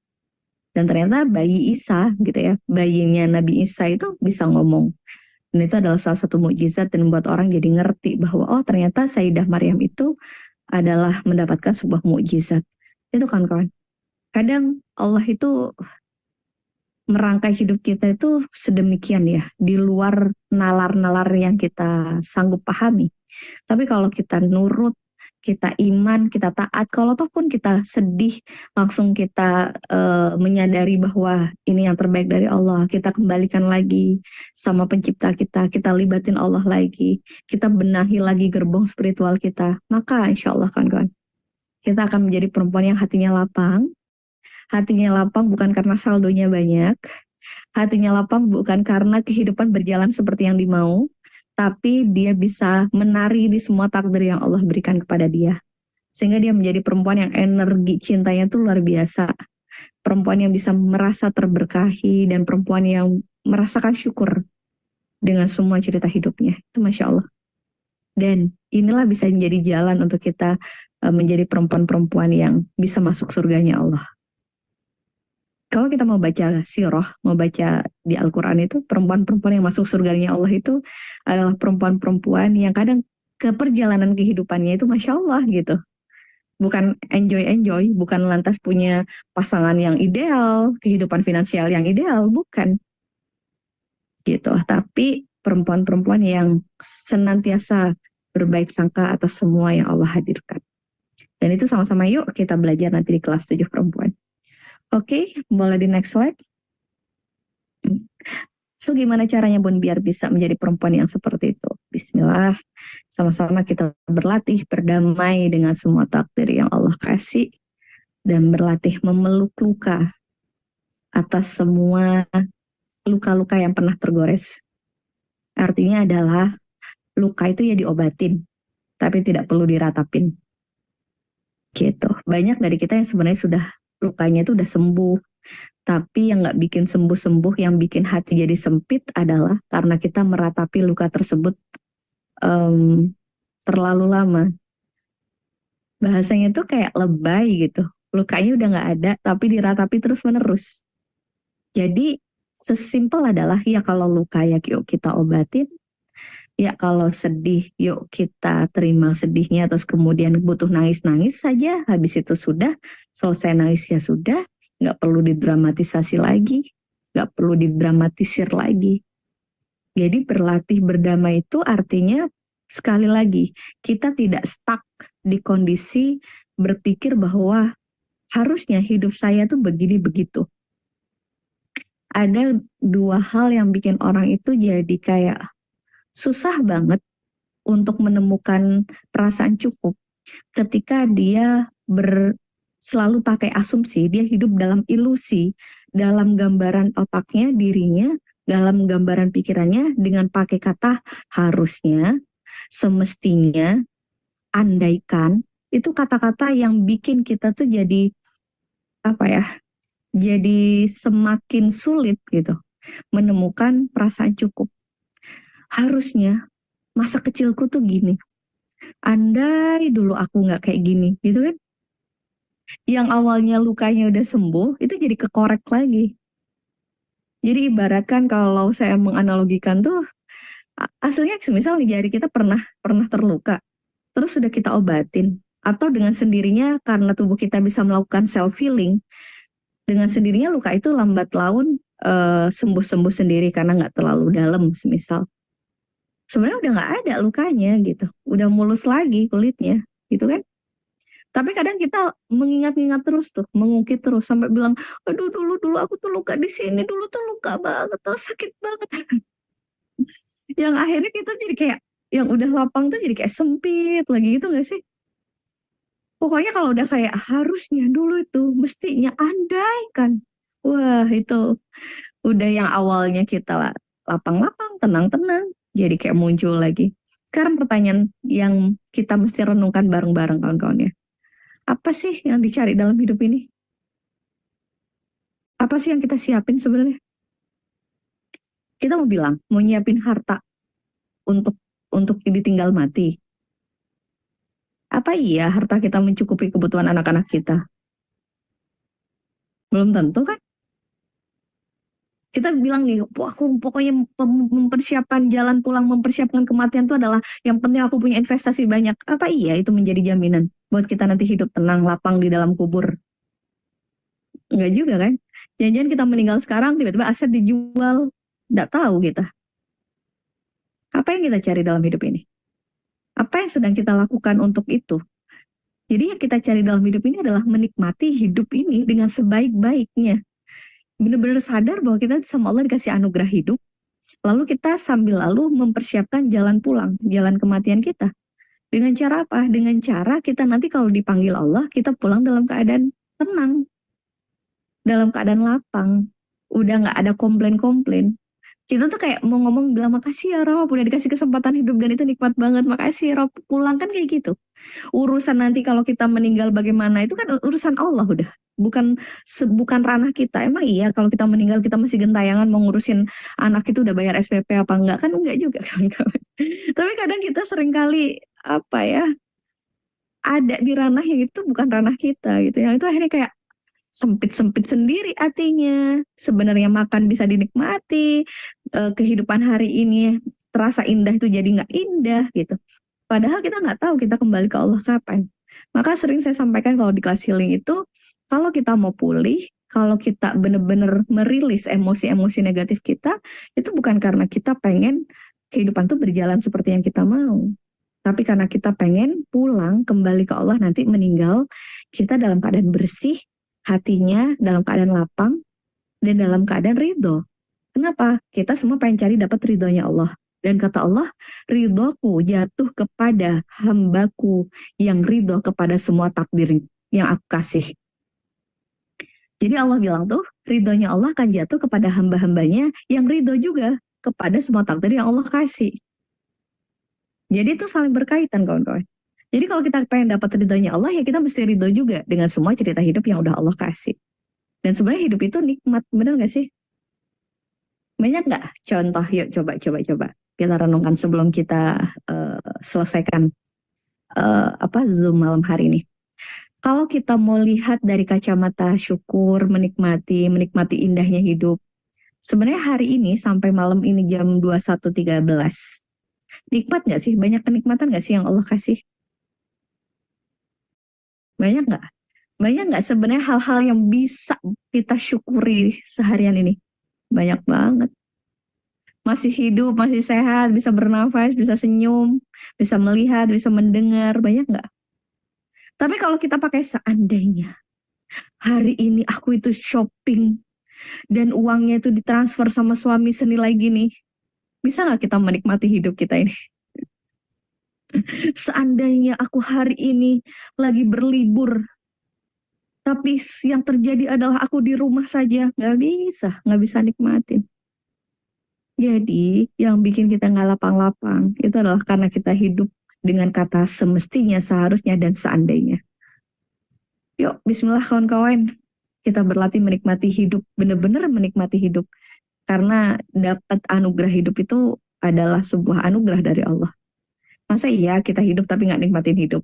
Dan ternyata bayi Isa gitu ya, bayinya Nabi Isa itu bisa ngomong. Dan itu adalah salah satu mukjizat dan membuat orang jadi ngerti bahwa oh ternyata Sayyidah Maryam itu adalah mendapatkan sebuah mukjizat. Itu kan kawan. Kadang Allah itu merangkai hidup kita itu sedemikian ya, di luar nalar-nalar yang kita sanggup pahami. Tapi kalau kita nurut, kita iman, kita taat, kalau toh pun kita sedih, langsung kita menyadari bahwa ini yang terbaik dari Allah, kita kembalikan lagi sama pencipta kita libatin Allah lagi, kita benahi lagi gerbong spiritual kita, maka insya Allah kawan-kawan, kita akan menjadi perempuan yang hatinya lapang. Hatinya lapang bukan karena saldonya banyak, hatinya lapang bukan karena kehidupan berjalan seperti yang dimau, tapi dia bisa menari di semua takdir yang Allah berikan kepada dia. Sehingga dia menjadi perempuan yang energi cintanya itu luar biasa. Perempuan yang bisa merasa terberkahi dan perempuan yang merasakan syukur dengan semua cerita hidupnya. Itu Masya Allah. Dan inilah bisa menjadi jalan untuk kita menjadi perempuan-perempuan yang bisa masuk surganya Allah. Kalau kita mau baca sirah, mau baca di Al-Quran itu, perempuan-perempuan yang masuk surganya Allah itu adalah perempuan-perempuan yang kadang ke perjalanan kehidupannya itu Masya Allah gitu. Bukan enjoy-enjoy, bukan lantas punya pasangan yang ideal, kehidupan finansial yang ideal, bukan. Gitu. Tapi perempuan-perempuan yang senantiasa berbaik sangka atas semua yang Allah hadirkan. Dan itu sama-sama yuk kita belajar nanti di kelas 7 perempuan. Oke, boleh di next slide. So, gimana caranya Bun biar bisa menjadi perempuan yang seperti itu? Bismillah, sama-sama kita berlatih berdamai dengan semua takdir yang Allah kasih dan berlatih memeluk luka atas semua luka-luka yang pernah tergores. Artinya adalah luka itu ya diobatin, tapi tidak perlu diratapin. Gitu. Banyak dari kita yang sebenarnya sudah lukanya itu udah sembuh, tapi yang nggak bikin sembuh-sembuh, yang bikin hati jadi sempit adalah karena kita meratapi luka tersebut terlalu lama. Bahasanya tuh kayak lebay gitu. Lukanya udah nggak ada, tapi diratapi terus-menerus. Jadi sesimpel adalah ya kalau luka ya yuk kita obatin, ya kalau sedih yuk kita terima sedihnya, terus kemudian butuh nangis-nangis saja, habis itu sudah, selesai nangis ya sudah, nggak perlu didramatisasi lagi, nggak perlu didramatisir lagi. Jadi berlatih berdamai itu artinya sekali lagi kita tidak stuck di kondisi berpikir bahwa harusnya hidup saya tuh begini begitu. Ada dua hal yang bikin orang itu jadi kayak susah banget untuk menemukan perasaan cukup ketika dia selalu pakai asumsi, dia hidup dalam ilusi, dalam gambaran otaknya, dirinya, dalam gambaran pikirannya dengan pakai kata harusnya, semestinya, andaikan, itu kata-kata yang bikin kita tuh jadi apa ya? Jadi semakin sulit gitu menemukan perasaan cukup. Harusnya masa kecilku tuh gini. Andai dulu aku nggak kayak gini, gitu kan? Yang awalnya lukanya udah sembuh, itu jadi kekorek lagi. Jadi ibaratkan kalau saya menganalogikan tuh, aslinya misal nih jari kita pernah terluka, terus sudah kita obatin, atau dengan sendirinya karena tubuh kita bisa melakukan self healing, dengan sendirinya luka itu lambat laun sembuh-sembuh sendiri karena nggak terlalu dalam, misal. sebenarnya udah nggak ada lukanya gitu, udah mulus lagi kulitnya, gitu kan? Tapi kadang kita mengingat-ingat terus tuh, mengungkit terus sampai bilang, aduh dulu dulu aku tuh luka di sini, dulu tuh luka banget, tuh sakit banget. Yang akhirnya kita jadi kayak, yang udah lapang tuh jadi kayak sempit lagi gitu gak sih? Pokoknya kalau udah kayak harusnya dulu itu, mestinya andai kan. Wah itu udah yang awalnya kita lapang-lapang, tenang-tenang, jadi kayak muncul lagi. Sekarang pertanyaan yang kita mesti renungkan bareng-bareng kawan-kawan ya. Apa sih yang dicari dalam hidup ini? Apa sih yang kita siapin sebenarnya? Kita mau bilang, mau nyiapin harta untuk ditinggal mati. Apa iya harta kita mencukupi kebutuhan anak-anak kita? Belum tentu kan? Kita bilang nih, aku pokoknya mempersiapkan jalan pulang, mempersiapkan kematian itu adalah yang penting aku punya investasi banyak. Apa iya itu menjadi jaminan buat kita nanti hidup tenang, lapang di dalam kubur? Enggak juga kan? Jangan-jangan kita meninggal sekarang, tiba-tiba aset dijual, enggak tahu kita. Apa yang kita cari dalam hidup ini? Apa yang sedang kita lakukan untuk itu? Jadi yang kita cari dalam hidup ini adalah menikmati hidup ini dengan sebaik-baiknya. Benar-benar sadar bahwa kita sama Allah dikasih anugerah hidup, lalu kita sambil lalu mempersiapkan jalan pulang, jalan kematian kita. Dengan cara apa? Dengan cara kita nanti kalau dipanggil Allah, kita pulang dalam keadaan tenang, dalam keadaan lapang. Udah nggak ada komplain-komplain. Kita tuh kayak mau ngomong bilang makasih ya Rob, udah dikasih kesempatan hidup dan itu nikmat banget. Makasih Rob, pulang kan kayak gitu. Urusan nanti kalau kita meninggal bagaimana itu kan urusan Allah udah. Bukan ranah kita. Emang iya kalau kita meninggal kita masih gentayangan mau ngurusin anak itu udah bayar SPP apa enggak? Kan enggak juga kawan-kawan. Tapi kadang kita seringkali apa ya, ada di ranah yang itu bukan ranah kita gitu. Yang itu akhirnya kayak sempit-sempit sendiri hatinya. Sebenarnya makan bisa dinikmati, kehidupan hari ini terasa indah itu jadi nggak indah gitu. Padahal kita nggak tahu kita kembali ke Allah kapan. Maka sering saya sampaikan kalau di kelas healing itu, kalau kita mau pulih, kalau kita benar-benar merilis emosi-emosi negatif kita, itu bukan karena kita pengen kehidupan tuh berjalan seperti yang kita mau. Tapi karena kita pengen pulang kembali ke Allah nanti meninggal, kita dalam keadaan bersih, hatinya dalam keadaan lapang, dan dalam keadaan ridho. Kenapa? Kita semua pengen cari dapat ridhonya Allah. Dan kata Allah, ridhoku jatuh kepada hambaku yang ridho kepada semua takdir yang aku kasih. Jadi Allah bilang tuh, ridhonya Allah akan jatuh kepada hamba-hambanya yang ridho juga kepada semua takdir yang Allah kasih. Jadi itu saling berkaitan kawan-kawan. Jadi kalau kita pengen dapat ridhonya Allah, ya kita mesti ridho juga dengan semua cerita hidup yang udah Allah kasih. Dan sebenarnya hidup itu nikmat, bener gak sih? Banyak nggak contoh? Yuk coba kita renungkan sebelum kita selesaikan Zoom malam hari ini. Kalau kita mau lihat dari kacamata syukur, menikmati indahnya hidup. Sebenarnya hari ini sampai malam ini jam 21.13. Nikmat nggak sih? Banyak kenikmatan nggak sih yang Allah kasih? Banyak nggak? Banyak nggak sebenarnya hal-hal yang bisa kita syukuri seharian ini? Banyak banget. Masih hidup, masih sehat, bisa bernafas, bisa senyum, bisa melihat, bisa mendengar, banyak nggak? Tapi kalau kita pakai seandainya, hari ini aku itu shopping, dan uangnya itu ditransfer sama suami senilai gini, bisa nggak kita menikmati hidup kita ini? Seandainya aku hari ini lagi berlibur, tapi yang terjadi adalah aku di rumah saja, nggak bisa nikmatin. Jadi, yang bikin kita nggak lapang-lapang itu adalah karena kita hidup dengan kata semestinya, seharusnya, dan seandainya. Yuk, bismillah kawan-kawan. Kita berlatih menikmati hidup, benar-benar menikmati hidup. Karena dapat anugerah hidup itu adalah sebuah anugerah dari Allah. Masa iya kita hidup tapi nggak nikmatin hidup?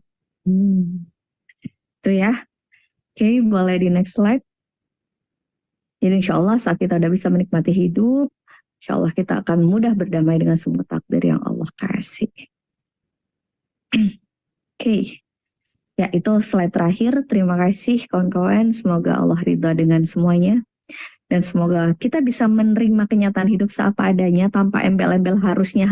Itu ya. Oke, boleh di next slide. Jadi insya Allah saat kita udah bisa menikmati hidup, insya Allah kita akan mudah berdamai dengan semua takdir yang Allah kasih. Oke, ya itu slide terakhir. Terima kasih kawan-kawan. Semoga Allah ridha dengan semuanya. Dan semoga kita bisa menerima kenyataan hidup seapa adanya tanpa embel-embel harusnya.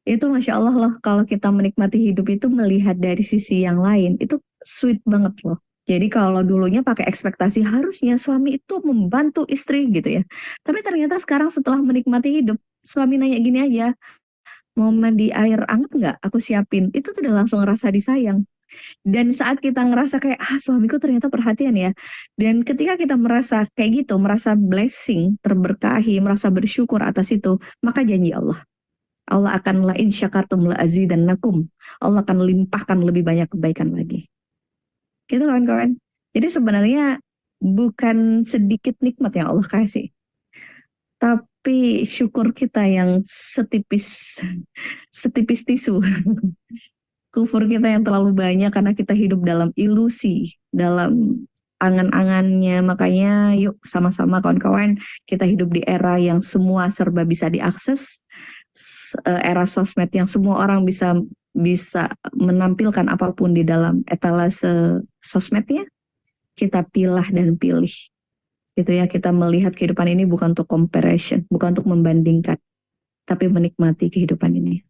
Itu Masya Allah loh, kalau kita menikmati hidup itu melihat dari sisi yang lain, itu sweet banget loh. Jadi kalau dulunya pakai ekspektasi harusnya suami itu membantu istri gitu ya. Tapi ternyata sekarang setelah menikmati hidup, suami nanya gini aja, mau mandi air hangat nggak? Aku siapin. Itu tuh udah langsung ngerasa disayang. Dan saat kita ngerasa kayak, suamiku ternyata perhatian ya. Dan ketika kita merasa kayak gitu, merasa blessing, terberkahi, merasa bersyukur atas itu, maka janji Allah. Allah akan la in syakartum la azidannakum. Allah akan limpahkan lebih banyak kebaikan lagi. Gitu kawan-kawan. Jadi sebenarnya bukan sedikit nikmat yang Allah kasih, tapi syukur kita yang setipis tisu. Kufur kita yang terlalu banyak karena kita hidup dalam ilusi, dalam angan-angannya. Makanya yuk sama-sama kawan-kawan kita hidup di era yang semua serba bisa diakses, era sosmed yang semua orang bisa bisa menampilkan apapun di dalam etalase sosmednya. Kita pilah dan pilih. Gitu ya, kita melihat kehidupan ini bukan untuk comparison, bukan untuk membandingkan, tapi menikmati kehidupan ini.